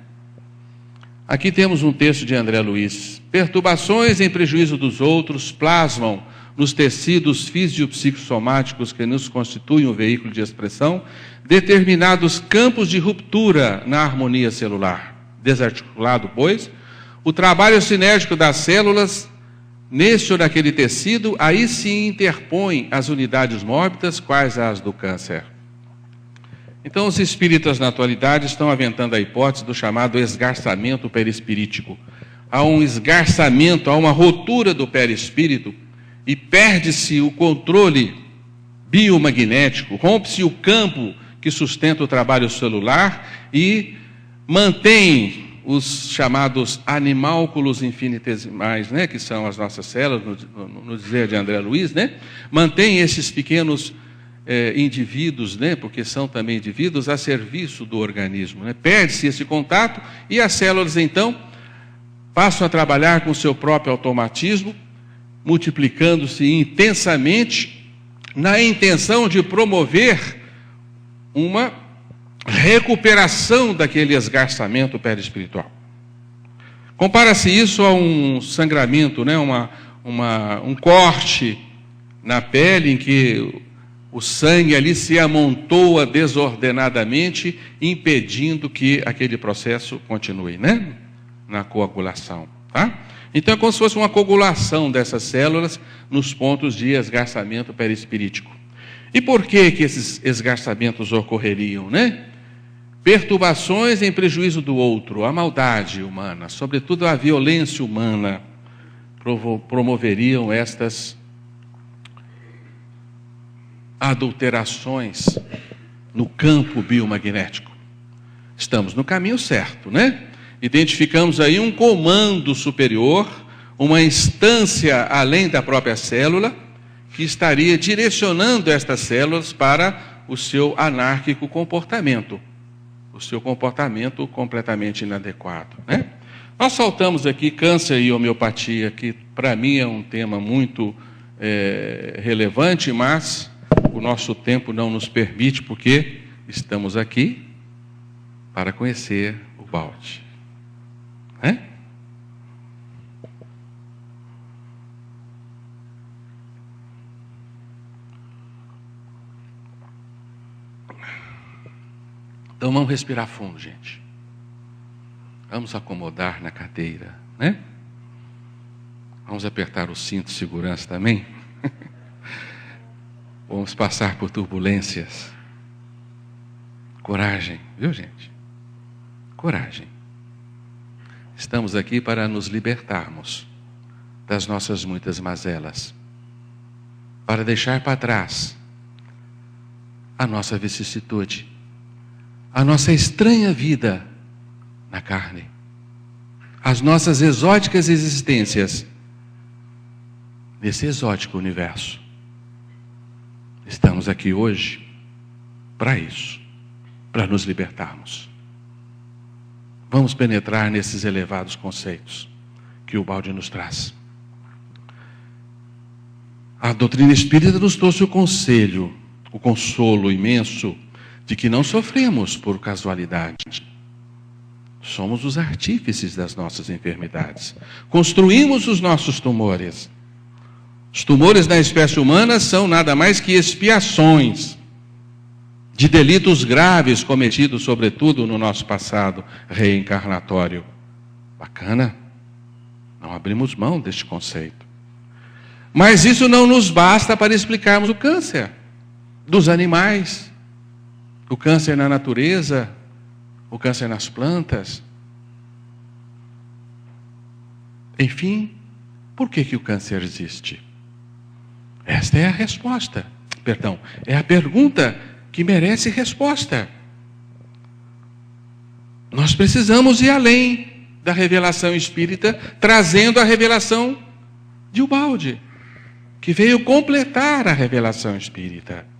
Aqui temos um texto de André Luiz. Perturbações em prejuízo dos outros plasmam nos tecidos físio-psicossomáticos que nos constituem o veículo de expressão determinados campos de ruptura na harmonia celular. Desarticulado, pois, o trabalho sinérgico das células neste ou naquele tecido, aí se interpõem as unidades mórbidas, quais as do câncer. Então, os espíritas na atualidade estão aventando a hipótese do chamado esgarçamento perispirítico. Há um esgarçamento, há uma rotura do perispírito e perde-se o controle biomagnético, rompe-se o campo que sustenta o trabalho celular e mantém os chamados animálculos infinitesimais, né, que são as nossas células, no dizer de André Luiz, né, mantém esses pequenos indivíduos, né, porque são também indivíduos, a serviço do organismo. Né? Perde-se esse contato e as células, então, passam a trabalhar com o seu próprio automatismo, multiplicando-se intensamente, na intenção de promover uma recuperação daquele esgarçamento perispiritual. Compara-se isso a um sangramento, né? um corte na pele em que o sangue ali se amontoa desordenadamente, impedindo que aquele processo continue, né? Na coagulação. Tá? Então é como se fosse uma coagulação dessas células nos pontos de esgarçamento perispirítico. E por que esses esgarçamentos ocorreriam, né? Perturbações em prejuízo do outro, a maldade humana, sobretudo a violência humana, promoveriam estas adulterações no campo biomagnético. Estamos no caminho certo, né? Identificamos aí um comando superior, uma instância além da própria célula, que estaria direcionando estas células para o seu anárquico comportamento, o seu comportamento completamente inadequado, né? Nós saltamos aqui câncer e homeopatia, que para mim é um tema muito relevante, mas o nosso tempo não nos permite, porque estamos aqui para conhecer o Ubaldi. Né? Então vamos respirar fundo, gente. Vamos acomodar na cadeira, né? Vamos apertar o cinto de segurança também. Vamos passar por turbulências. Coragem, viu, gente? Coragem. Estamos aqui para nos libertarmos das nossas muitas mazelas, para deixar para trás a nossa vicissitude, a nossa estranha vida na carne, as nossas exóticas existências nesse exótico universo. Estamos aqui hoje para isso, para nos libertarmos. Vamos penetrar nesses elevados conceitos que o Ubaldi nos traz. A doutrina espírita nos trouxe o conselho, o consolo imenso de que não sofremos por casualidade. Somos os artífices das nossas enfermidades. Construímos os nossos tumores. Os tumores na espécie humana são nada mais que expiações de delitos graves cometidos, sobretudo, no nosso passado reencarnatório. Bacana? Não abrimos mão deste conceito. Mas isso não nos basta para explicarmos o câncer dos animais, o câncer na natureza, o câncer nas plantas. Enfim, por que o câncer existe? Esta é a resposta. Perdão, é a pergunta que merece resposta. Nós precisamos ir além da revelação espírita, trazendo a revelação de Ubaldi, que veio completar a revelação espírita.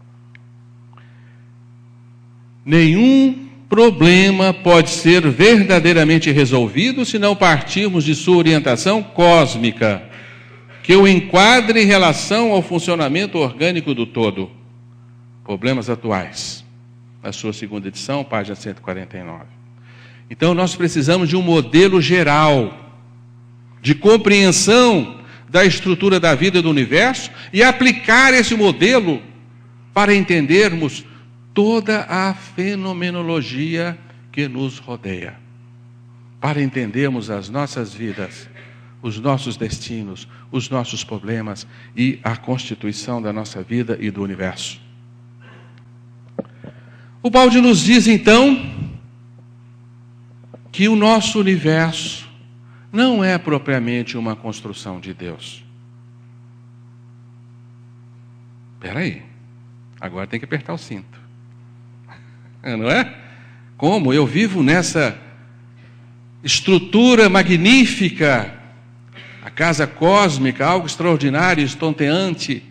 Nenhum problema pode ser verdadeiramente resolvido se não partirmos de sua orientação cósmica, que o enquadre em relação ao funcionamento orgânico do todo. Problemas atuais, na sua segunda edição, página 149. Então nós precisamos de um modelo geral, de compreensão da estrutura da vida do universo e aplicar esse modelo para entendermos toda a fenomenologia que nos rodeia, para entendermos as nossas vidas, os nossos destinos, os nossos problemas e a constituição da nossa vida e do universo. O Ubaldi nos diz então que o nosso universo não é propriamente uma construção de Deus. Espera aí, agora tem que apertar o cinto. Não é? Como eu vivo nessa estrutura magnífica, a casa cósmica, algo extraordinário, estonteante,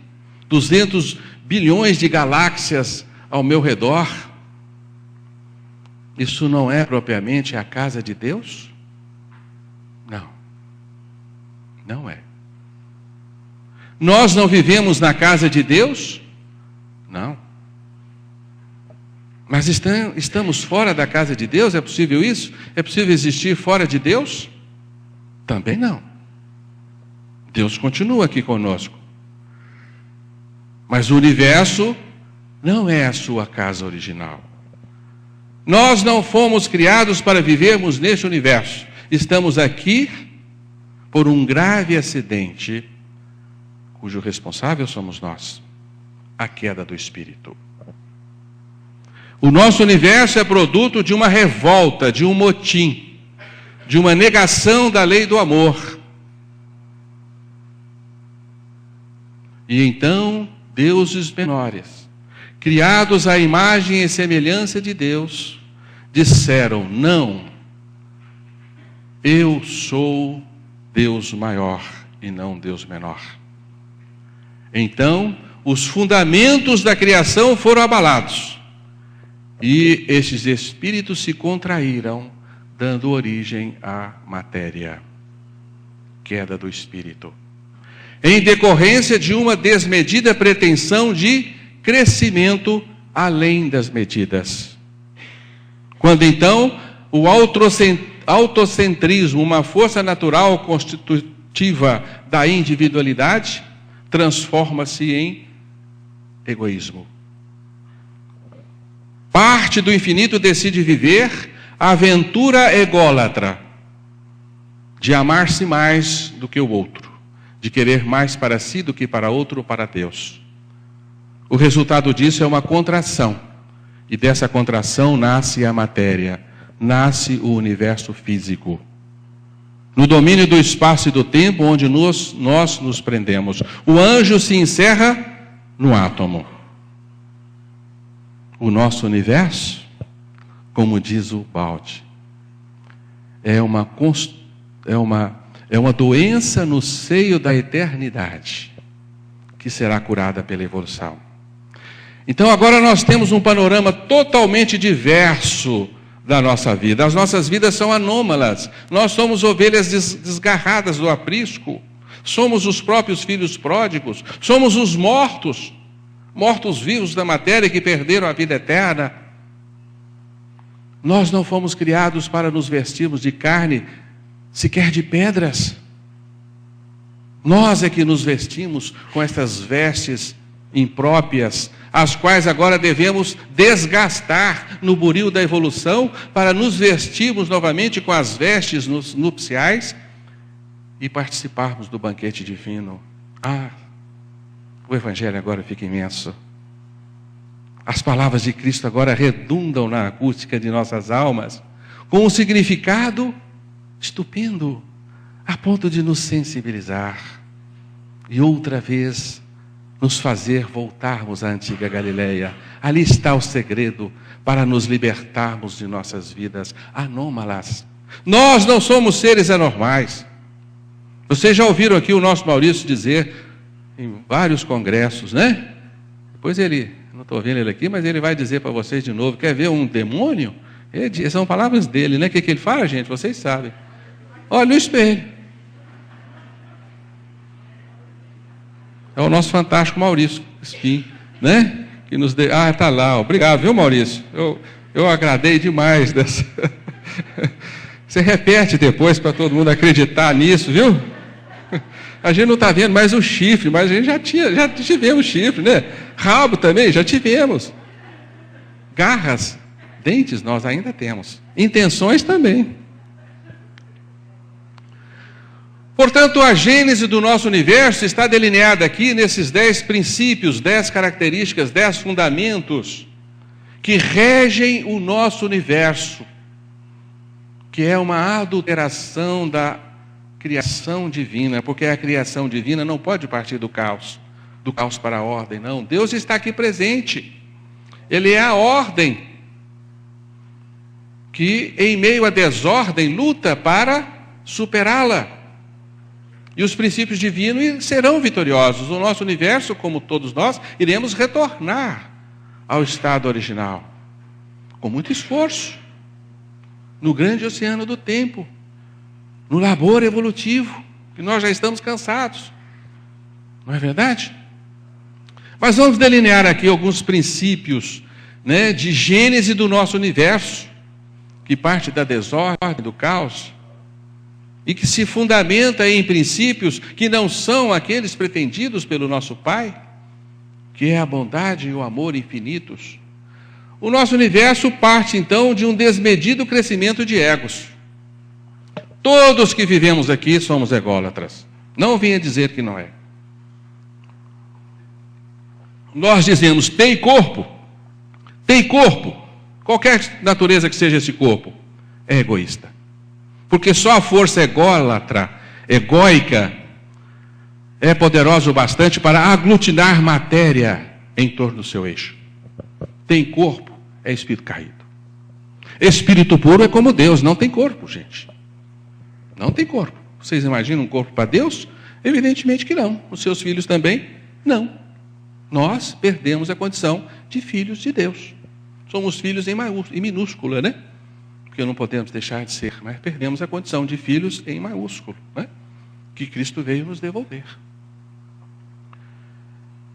200 bilhões de galáxias ao meu redor. Isso não é propriamente a casa de Deus? Não. Não é. Nós não vivemos na casa de Deus? Não. Mas estamos fora da casa de Deus? É possível isso? É possível existir fora de Deus? Também não. Deus continua aqui conosco. Mas o universo não é a sua casa original. Nós não fomos criados para vivermos neste universo. Estamos aqui por um grave acidente, cujo responsável somos nós, a queda do espírito. O nosso universo é produto de uma revolta, de um motim, de uma negação da lei do amor. E então, deuses menores, criados à imagem e semelhança de Deus, disseram: não, eu sou Deus maior e não Deus menor. Então, os fundamentos da criação foram abalados. E estes espíritos se contraíram, dando origem à matéria. Queda do espírito. Em decorrência de uma desmedida pretensão de crescimento além das medidas. Quando então o autocentrismo, uma força natural constitutiva da individualidade, transforma-se em egoísmo. parte do infinito decide viver a aventura ególatra de amar-se mais do que o outro, de querer mais para si do que para outro ou para Deus. O resultado disso é uma contração, e dessa contração nasce a matéria, nasce o universo físico. No domínio do espaço e do tempo, onde nós nos prendemos, o anjo se encerra no átomo. O nosso universo, como diz o Balde, é uma doença no seio da eternidade, que será curada pela evolução. Então agora nós temos um panorama totalmente diverso da nossa vida. As nossas vidas são anômalas. Nós somos ovelhas desgarradas do aprisco. Somos os próprios filhos pródigos. Somos os mortos-vivos da matéria que perderam a vida eterna. Nós não fomos criados para nos vestirmos de carne, sequer de pedras. Nós é que nos vestimos com estas vestes impróprias, as quais agora devemos desgastar no buril da evolução para nos vestirmos novamente com as vestes nupciais e participarmos do banquete divino. O Evangelho agora fica imenso. As palavras de Cristo agora redundam na acústica de nossas almas com um significado estupendo, a ponto de nos sensibilizar e outra vez nos fazer voltarmos à antiga Galileia. Ali está o segredo para nos libertarmos de nossas vidas anômalas. Nós não somos seres anormais. Vocês já ouviram aqui o nosso Maurício dizer em vários congressos, né? Depois não estou vendo ele aqui, mas ele vai dizer para vocês de novo: quer ver um demônio? São palavras dele, né? O que ele fala, gente? Vocês sabem. Olha no espelho. É o nosso fantástico Maurício Espim, né? Que nos deu. Está lá. Obrigado, viu, Maurício? Eu agradei demais dessa. Você repete depois para todo mundo acreditar nisso, viu? A gente não está vendo mais o chifre, mas a gente já tivemos chifre, né? Rabo também, já tivemos. Garras, dentes nós ainda temos. Intenções também. Portanto, a gênese do nosso universo está delineada aqui nesses 10 princípios, 10 características, 10 fundamentos que regem o nosso universo, que é uma adulteração da criação divina, porque a criação divina não pode partir do caos para a ordem, não. Deus está aqui presente. Ele é a ordem que, em meio à desordem, luta para superá-la. E os princípios divinos serão vitoriosos. O nosso universo, como todos nós, iremos retornar ao estado original, com muito esforço, no grande oceano do tempo, no labor evolutivo, que nós já estamos cansados. Não é verdade? Mas vamos delinear aqui alguns princípios, né, de gênese do nosso universo, que parte da desordem, do caos, e que se fundamenta em princípios que não são aqueles pretendidos pelo nosso Pai, que é a bondade e o amor infinitos. O nosso universo parte, então, de um desmedido crescimento de egos. Todos que vivemos aqui somos ególatras. Não venha dizer que não é. Nós dizemos: tem corpo. Qualquer natureza que seja esse corpo, é egoísta. Porque só a força ególatra, egóica, é poderosa o bastante para aglutinar matéria em torno do seu eixo. Tem corpo, é espírito caído. Espírito puro é como Deus, não tem corpo, gente. Não tem corpo. Vocês imaginam um corpo para Deus? Evidentemente que não. Os seus filhos também? Não. Nós perdemos a condição de filhos de Deus. Somos filhos em minúscula, né? Porque não podemos deixar de ser, mas perdemos a condição de filhos em maiúsculo, né? Que Cristo veio nos devolver.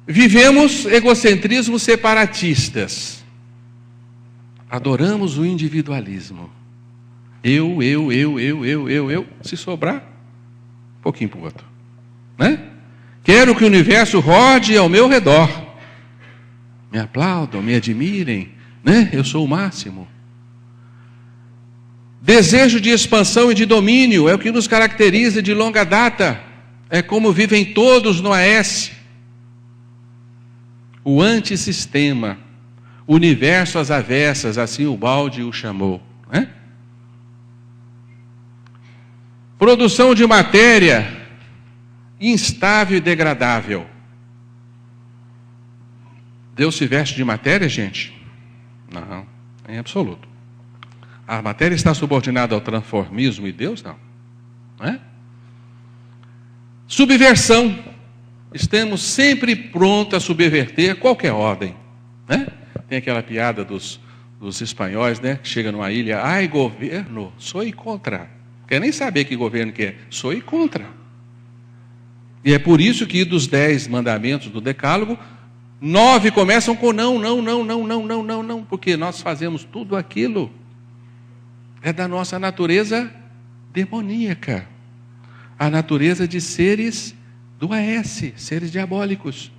Vivemos egocentrismos separatistas. Adoramos o individualismo. Eu. Se sobrar, um pouquinho para o outro, né? Quero que o universo rode ao meu redor. Me aplaudam, me admirem, né? Eu sou o máximo. Desejo de expansão e de domínio é o que nos caracteriza de longa data. É como vivem todos no AS. O antissistema, universo às avessas, assim o Baldi o chamou, né? Produção de matéria instável e degradável. Deus se veste de matéria, gente? Não, em absoluto. A matéria está subordinada ao transformismo e Deus não. Não é? Subversão. Estamos sempre prontos a subverter qualquer ordem. Né? Tem aquela piada dos espanhóis, né? Que chega numa ilha, ai governo, sou e contra. Quer nem saber que governo que é, sou e contra. E é por isso que dos 10 mandamentos do Decálogo, 9 começam com não, não, não, não, não, não, não, não, porque nós fazemos tudo aquilo. É da nossa natureza demoníaca. A natureza de seres do AS, seres diabólicos.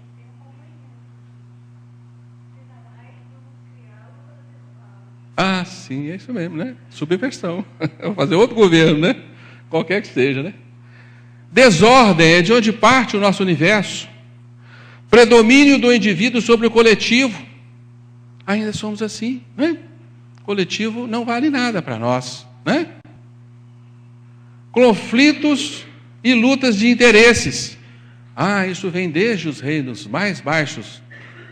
Ah, sim, é isso mesmo, né? Subversão. Vou fazer outro governo, né? Qualquer que seja, né? Desordem é de onde parte o nosso universo. Predomínio do indivíduo sobre o coletivo. Ainda somos assim, né? O coletivo não vale nada para nós, né? Conflitos e lutas de interesses. Ah, isso vem desde os reinos mais baixos.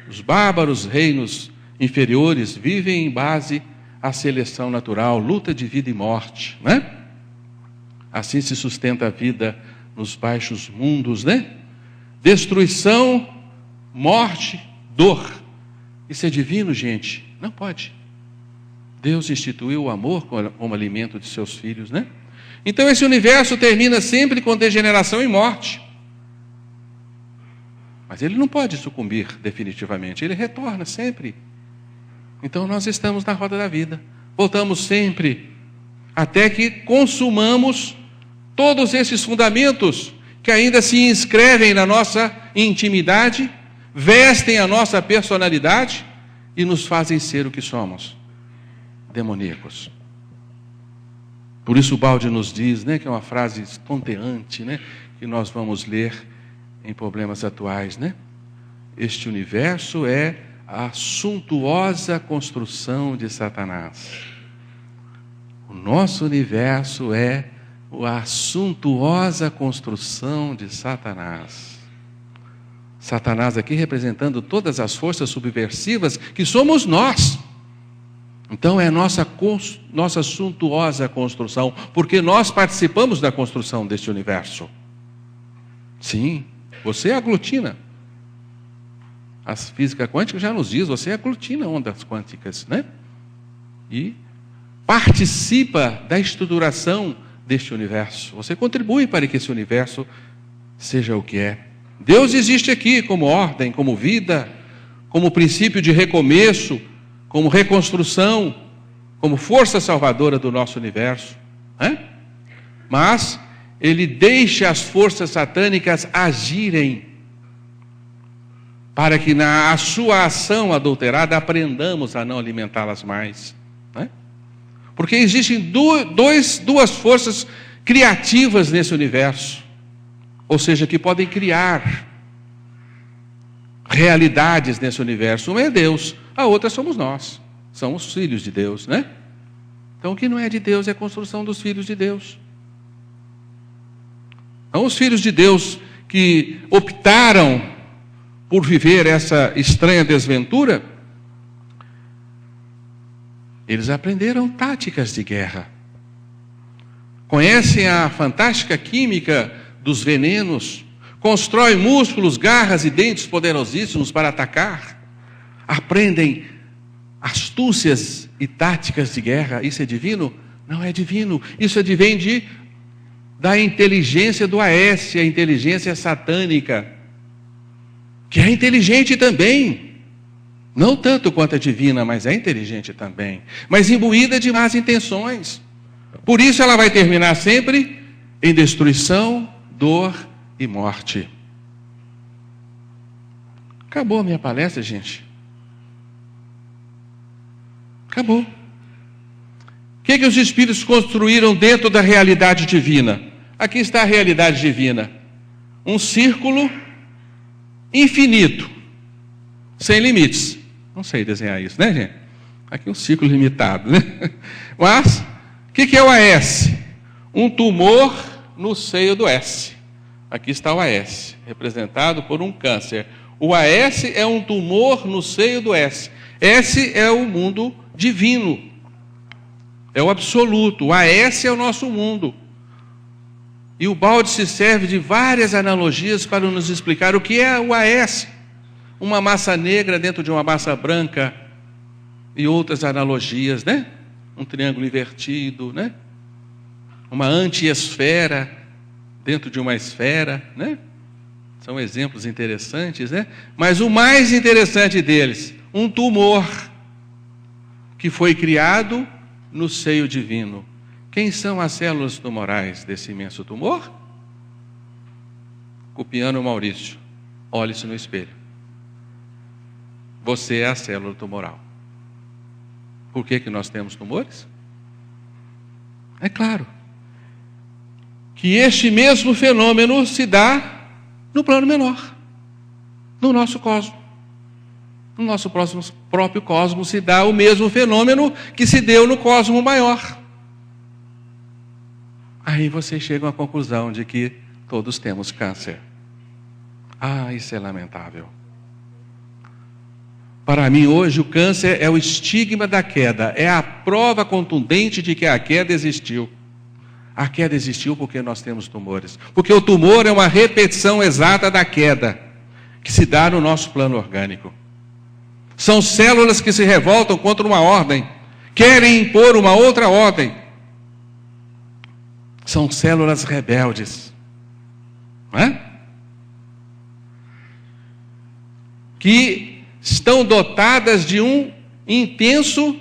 Os bárbaros reinos inferiores vivem em base à seleção natural, luta de vida e morte, né? Assim se sustenta a vida nos baixos mundos, né? Destruição, morte, dor. Isso é divino, gente? Não pode. Deus instituiu o amor como alimento de seus filhos, né? Então esse universo termina sempre com degeneração e morte. Mas ele não pode sucumbir definitivamente, ele retorna sempre. Então nós estamos na roda da vida, voltamos sempre, até que consumamos todos esses fundamentos que ainda se inscrevem na nossa intimidade, vestem a nossa personalidade e nos fazem ser o que somos, demoníacos. Por isso o Baldi nos diz, né, que é uma frase estonteante, né, que nós vamos ler em problemas atuais, né? Este universo é a suntuosa construção de Satanás. O nosso universo é a suntuosa construção de Satanás. Satanás aqui representando todas as forças subversivas que somos nós. Então é nossa suntuosa construção, porque nós participamos da construção deste universo. Sim, você aglutina. A física quântica já nos diz, você aglutina ondas quânticas, né? E participa da estruturação deste universo. Você contribui para que esse universo seja o que é. Deus existe aqui como ordem, como vida, como princípio de recomeço, como reconstrução, como força salvadora do nosso universo, né? Mas ele deixa as forças satânicas agirem, para que na sua ação adulterada aprendamos a não alimentá-las mais, né? Porque existem duas forças criativas nesse universo, ou seja, que podem criar realidades nesse universo. Uma é Deus, a outra somos nós, somos filhos de Deus, né? Então o que não é de Deus é a construção dos filhos de Deus. Então os filhos de Deus que optaram por viver essa estranha desventura, eles aprenderam táticas de guerra. Conhecem a fantástica química dos venenos, constroem músculos, garras e dentes poderosíssimos para atacar. Aprendem astúcias e táticas de guerra. Isso é divino? Não é divino. Isso advém da inteligência do AS, a inteligência satânica, que é inteligente também. Não tanto quanto a divina, mas é inteligente também. Mas imbuída de más intenções. Por isso ela vai terminar sempre em destruição, dor e morte. Acabou a minha palestra, gente. Acabou. O que os espíritos construíram dentro da realidade divina? Aqui está a realidade divina. Um círculo infinito, sem limites. Não sei desenhar isso, né, gente? Aqui um círculo limitado, né? Mas, o que é o AS? Um tumor no seio do S. Aqui está o AS, representado por um câncer. O AS é um tumor no seio do S. S é o mundo divino. É o absoluto. O AS é o nosso mundo. E o balde se serve de várias analogias para nos explicar o que é o AS. Uma massa negra dentro de uma massa branca e outras analogias, né? Um triângulo invertido, né? Uma antiesfera dentro de uma esfera, né? São exemplos interessantes, né? Mas o mais interessante deles, um tumor que foi criado no seio divino. Quem são as células tumorais desse imenso tumor? Copiando o Maurício. Olhe-se no espelho. Você é a célula tumoral. Por que nós temos tumores? É claro que este mesmo fenômeno se dá no plano menor, no nosso cosmos. No nosso próprio cosmos se dá o mesmo fenômeno que se deu no cosmos maior. Aí vocês chegam à conclusão de que todos temos câncer. Ah, isso é lamentável. Para mim, hoje, o câncer é o estigma da queda. É a prova contundente de que a queda existiu. A queda existiu porque nós temos tumores. Porque o tumor é uma repetição exata da queda, que se dá no nosso plano orgânico. São células que se revoltam contra uma ordem, querem impor uma outra ordem. São células rebeldes. Não é? Que estão dotadas de um intenso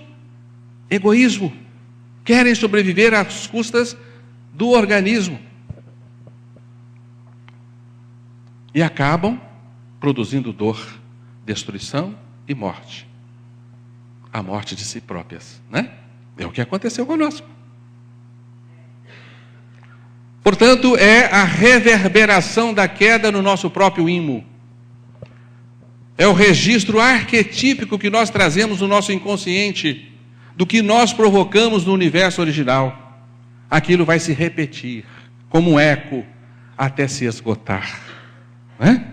egoísmo. Querem sobreviver às custas do organismo. E acabam produzindo dor, destruição e morte. A morte de si próprias, né? É o que aconteceu conosco. Portanto, é a reverberação da queda no nosso próprio imo. É o registro arquetípico que nós trazemos no nosso inconsciente, do que nós provocamos no universo original. Aquilo vai se repetir, como um eco, até se esgotar. Né?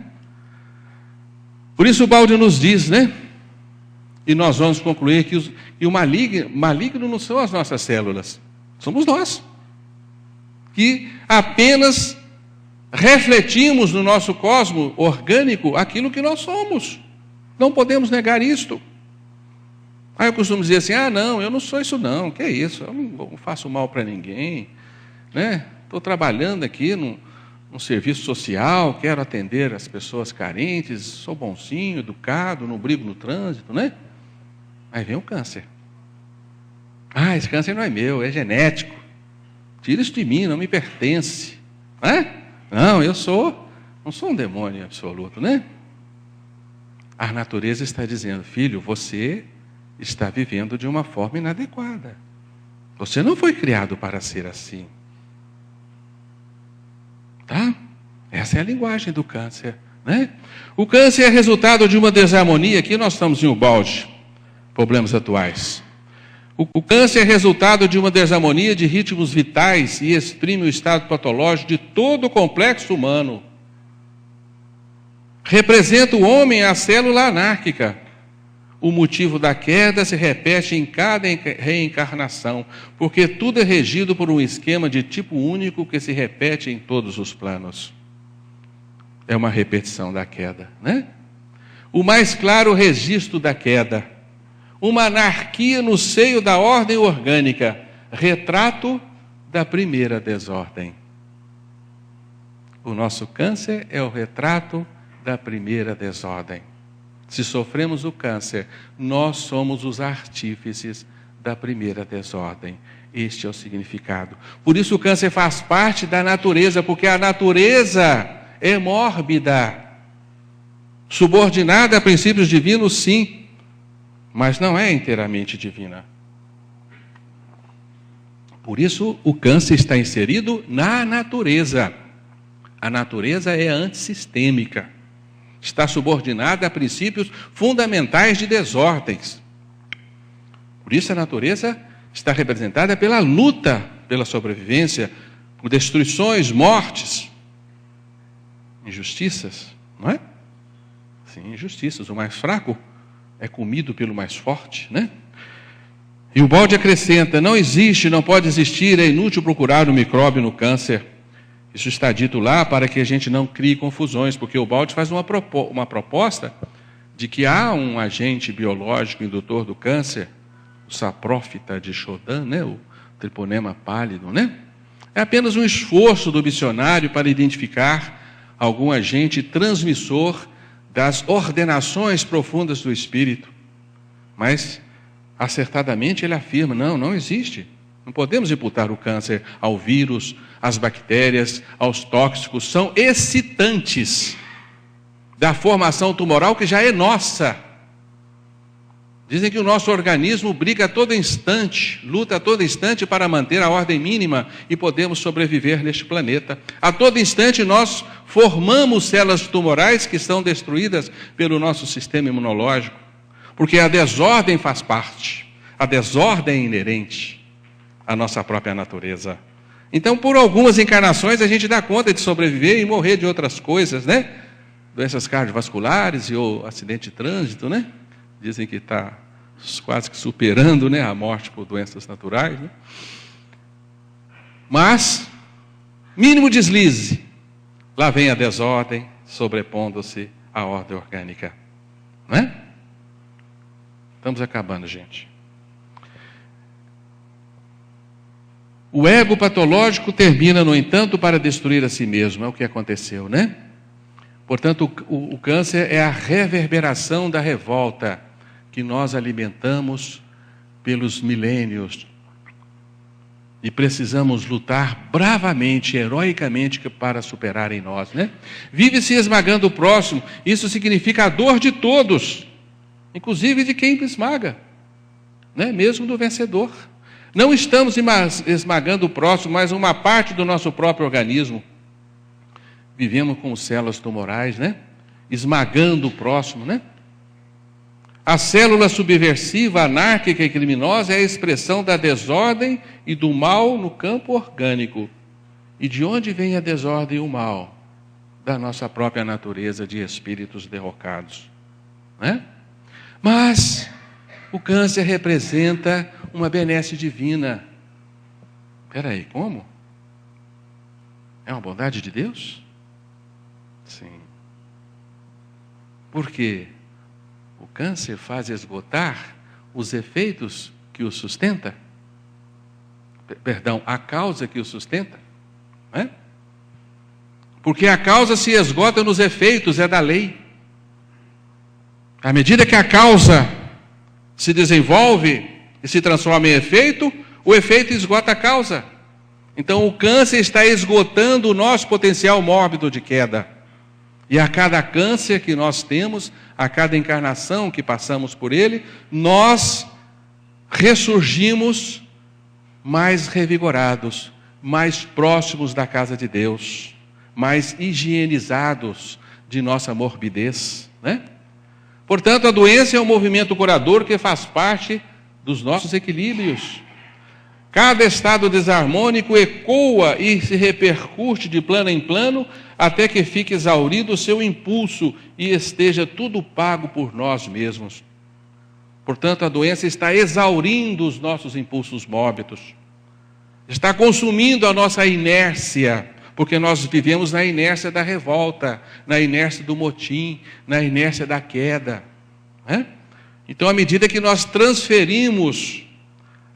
Por isso o balde nos diz, né? E nós vamos concluir que o maligno não são as nossas células, somos nós. Que apenas refletimos no nosso cosmos orgânico aquilo que nós somos. Não podemos negar isto. Aí eu costumo dizer assim, não, eu não sou isso não, que é isso, eu não faço mal para ninguém, né? Estou trabalhando aqui num serviço social, quero atender as pessoas carentes, sou bonzinho, educado, não brigo no trânsito, né? Aí vem o câncer. Esse câncer não é meu, é genético. Tira isso de mim, não me pertence. Não, eu não sou um demônio absoluto, né? A natureza está dizendo, filho, você está vivendo de uma forma inadequada. Você não foi criado para ser assim. Tá? Essa é a linguagem do câncer, né? O câncer é resultado de uma desarmonia, aqui nós estamos em Ubalde, problemas atuais. O câncer é resultado de uma desarmonia de ritmos vitais e exprime o estado patológico de todo o complexo humano. Representa o homem a célula anárquica. O motivo da queda se repete em cada reencarnação, porque tudo é regido por um esquema de tipo único que se repete em todos os planos. É uma repetição da queda, né? O mais claro registro da queda. Uma anarquia no seio da ordem orgânica, retrato da primeira desordem. O nosso câncer é o retrato da primeira desordem. Se sofremos o câncer, nós somos os artífices da primeira desordem. Este é o significado. Por isso o câncer faz parte da natureza, porque a natureza é mórbida, subordinada a princípios divinos, sim, mas não é inteiramente divina. Por isso, o câncer está inserido na natureza. A natureza é antissistêmica. Está subordinada a princípios fundamentais de desordens. Por isso, a natureza está representada pela luta pela sobrevivência, por destruições, mortes, injustiças, não é? Sim, injustiças. O mais fraco é comido pelo mais forte, né? E o Baldi acrescenta: não existe, não pode existir, é inútil procurar o micróbio no câncer. Isso está dito lá para que a gente não crie confusões, porque o Baldi faz uma proposta de que há um agente biológico indutor do câncer, o saprófita de Chodan, né? O triponema pálido, né? É apenas um esforço do missionário para identificar algum agente transmissor das ordenações profundas do espírito. Mas, acertadamente, ele afirma: não existe. Não podemos imputar o câncer ao vírus, às bactérias, aos tóxicos. São excitantes da formação tumoral que já é nossa. Dizem que o nosso organismo briga a todo instante, luta a todo instante para manter a ordem mínima e podemos sobreviver neste planeta. A todo instante nós formamos células tumorais que são destruídas pelo nosso sistema imunológico, porque a desordem faz parte, a desordem é inerente à nossa própria natureza. Então, por algumas encarnações, a gente dá conta de sobreviver e morrer de outras coisas, né? Doenças cardiovasculares e o acidente de trânsito, né? Dizem que está quase que superando, né, a morte por doenças naturais, né? Mas, mínimo deslize, lá vem a desordem, sobrepondo-se à ordem orgânica. Não é? Estamos acabando, gente. O ego patológico termina, no entanto, para destruir a si mesmo. É o que aconteceu, né? Portanto, o câncer é a reverberação da revolta que nós alimentamos pelos milênios. E precisamos lutar bravamente, heroicamente, para superar em nós, né? Vive-se esmagando o próximo. Isso significa a dor de todos, inclusive de quem esmaga, né? Mesmo do vencedor. Não estamos esmagando o próximo, mas uma parte do nosso próprio organismo. Vivemos com células tumorais, né? Esmagando o próximo, né? A célula subversiva, anárquica e criminosa é a expressão da desordem e do mal no campo orgânico. E de onde vem a desordem e o mal? Da nossa própria natureza de espíritos derrocados, né? Mas o câncer representa uma benesse divina. Espera aí, como? É uma bondade de Deus? Sim. Por quê? O câncer faz esgotar os efeitos que o sustenta. Perdão, a causa que o sustenta. Não é? Porque a causa se esgota nos efeitos, é da lei. À medida que a causa se desenvolve e se transforma em efeito, o efeito esgota a causa. Então o câncer está esgotando o nosso potencial mórbido de queda. E a cada câncer que nós temos, a cada encarnação que passamos por ele, nós ressurgimos mais revigorados, mais próximos da casa de Deus, mais higienizados de nossa morbidez, né? Portanto, a doença é um movimento curador que faz parte dos nossos equilíbrios. Cada estado desarmônico ecoa e se repercute de plano em plano até que fique exaurido o seu impulso e esteja tudo pago por nós mesmos. Portanto, a doença está exaurindo os nossos impulsos mórbidos, está consumindo a nossa inércia, porque nós vivemos na inércia da revolta, na inércia do motim, na inércia da queda, né? Então, à medida que nós transferimos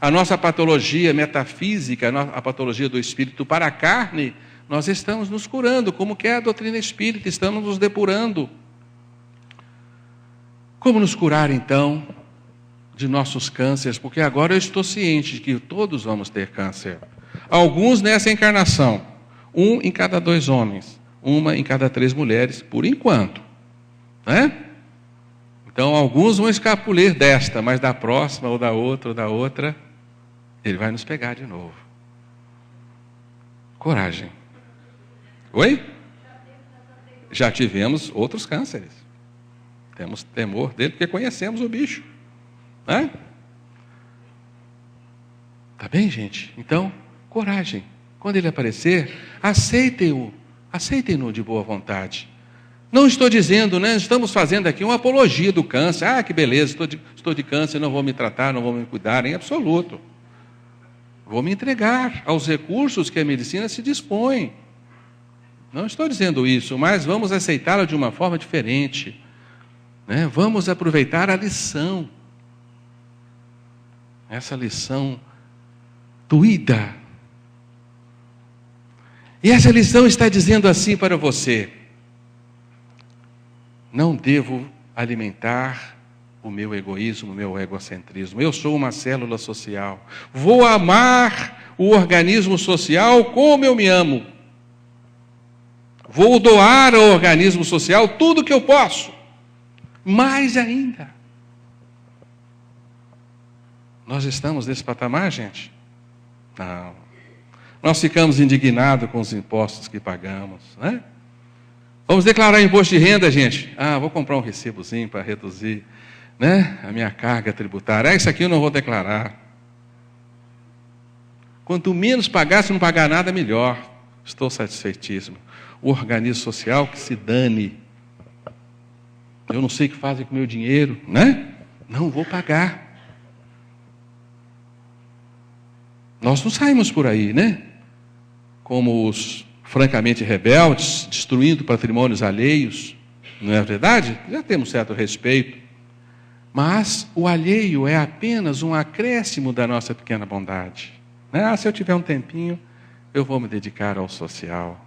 a nossa patologia metafísica, a patologia do espírito para a carne, nós estamos nos curando, como que é a doutrina espírita, estamos nos depurando. Como nos curar, então, de nossos cânceres? Porque agora eu estou ciente de que todos vamos ter câncer. Alguns nessa encarnação, 1 em cada 2 homens, 1 em cada 3 mulheres, por enquanto, né? Então, alguns vão escapulir desta, mas da próxima, ou da outra, ele vai nos pegar de novo. Coragem. Oi? Já tivemos outros cânceres. Temos temor dele porque conhecemos o bicho. Né? Tá bem, gente? Então, coragem. Quando ele aparecer, aceitem-o. Aceitem-no de boa vontade. Não estou dizendo, né? Estamos fazendo aqui uma apologia do câncer. Ah, que beleza, estou de câncer, não vou me tratar, não vou me cuidar, em absoluto. Vou me entregar aos recursos que a medicina se dispõe. Não estou dizendo isso, mas vamos aceitá-la de uma forma diferente. Né? Vamos aproveitar a lição. Essa lição doída. E essa lição está dizendo assim para você: não devo alimentar o meu egoísmo, o meu egocentrismo. Eu sou uma célula social. Vou amar o organismo social como eu me amo. Vou doar ao organismo social tudo que eu posso. Mais ainda. Nós estamos nesse patamar, gente? Não. Nós ficamos indignados com os impostos que pagamos, né? Vamos declarar imposto de renda, gente. Ah, vou comprar um recibozinho para reduzir, né, a minha carga tributária. Ah, isso aqui eu não vou declarar. Quanto menos pagar, se não pagar nada, melhor. Estou satisfeitíssimo. O organismo social que se dane. Eu não sei o que fazem com o meu dinheiro, né? Não vou pagar. Nós não saímos por aí, né? Como os francamente rebeldes, destruindo patrimônios alheios, não é verdade? Já temos certo respeito. Mas o alheio é apenas um acréscimo da nossa pequena bondade. Né? Ah, se eu tiver um tempinho, eu vou me dedicar ao social.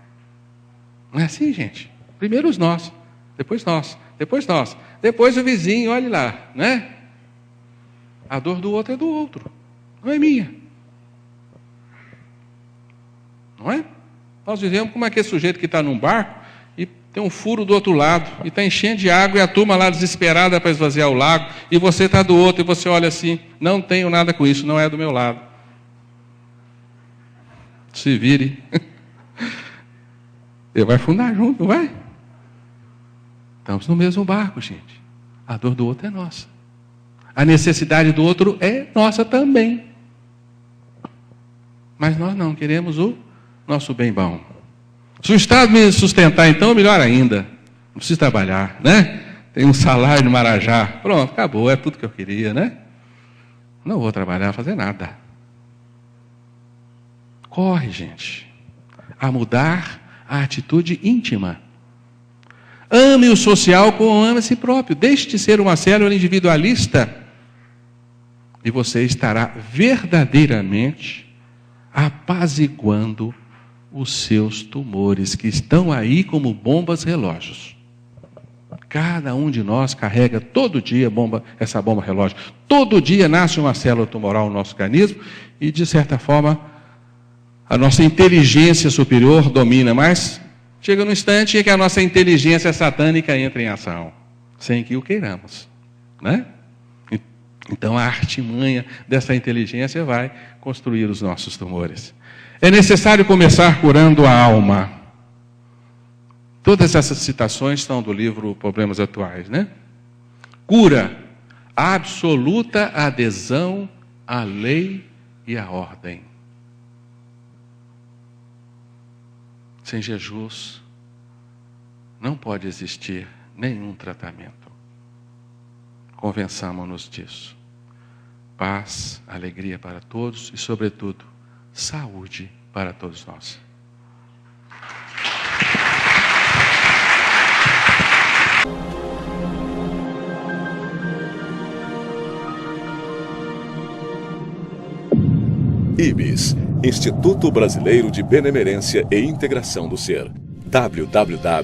Não é assim, gente? Primeiro os nós, depois nós, depois nós, depois o vizinho, olhe lá, né? A dor do outro é do outro, não é minha. Não é? Nós vivemos como aquele sujeito que está num barco e tem um furo do outro lado e está enchendo de água e a turma lá desesperada para esvaziar o lago e você está do outro e você olha assim, não tenho nada com isso, não é do meu lado. Se vire. Ele vai afundar junto, não vai? Estamos no mesmo barco, gente. A dor do outro é nossa. A necessidade do outro é nossa também. Mas nós não queremos o nosso bem bom. Se o Estado me sustentar, então, melhor ainda. Não preciso trabalhar, né? Tem um salário no Marajá. Pronto, acabou, é tudo que eu queria, né? Não vou trabalhar, fazer nada. Corre, gente, a mudar a atitude íntima. Ame o social como ama a si próprio. Deixe de ser uma célula individualista e você estará verdadeiramente apaziguando os seus tumores, que estão aí como bombas relógios. Cada um de nós carrega todo dia essa bomba relógio. Todo dia nasce uma célula tumoral no nosso organismo e, de certa forma, a nossa inteligência superior domina, mas chega no instante em que a nossa inteligência satânica entra em ação, sem que o queiramos, né? Então a artimanha dessa inteligência vai construir os nossos tumores. É necessário começar curando a alma. Todas essas citações estão do livro Problemas Atuais, né? Cura, absoluta adesão à lei e à ordem. Sem Jesus, não pode existir nenhum tratamento. Convençamo-nos disso. Paz, alegria para todos e, sobretudo, saúde para todos nós.
IBS, Instituto Brasileiro de Benemerência e Integração do Ser. www.ibis.org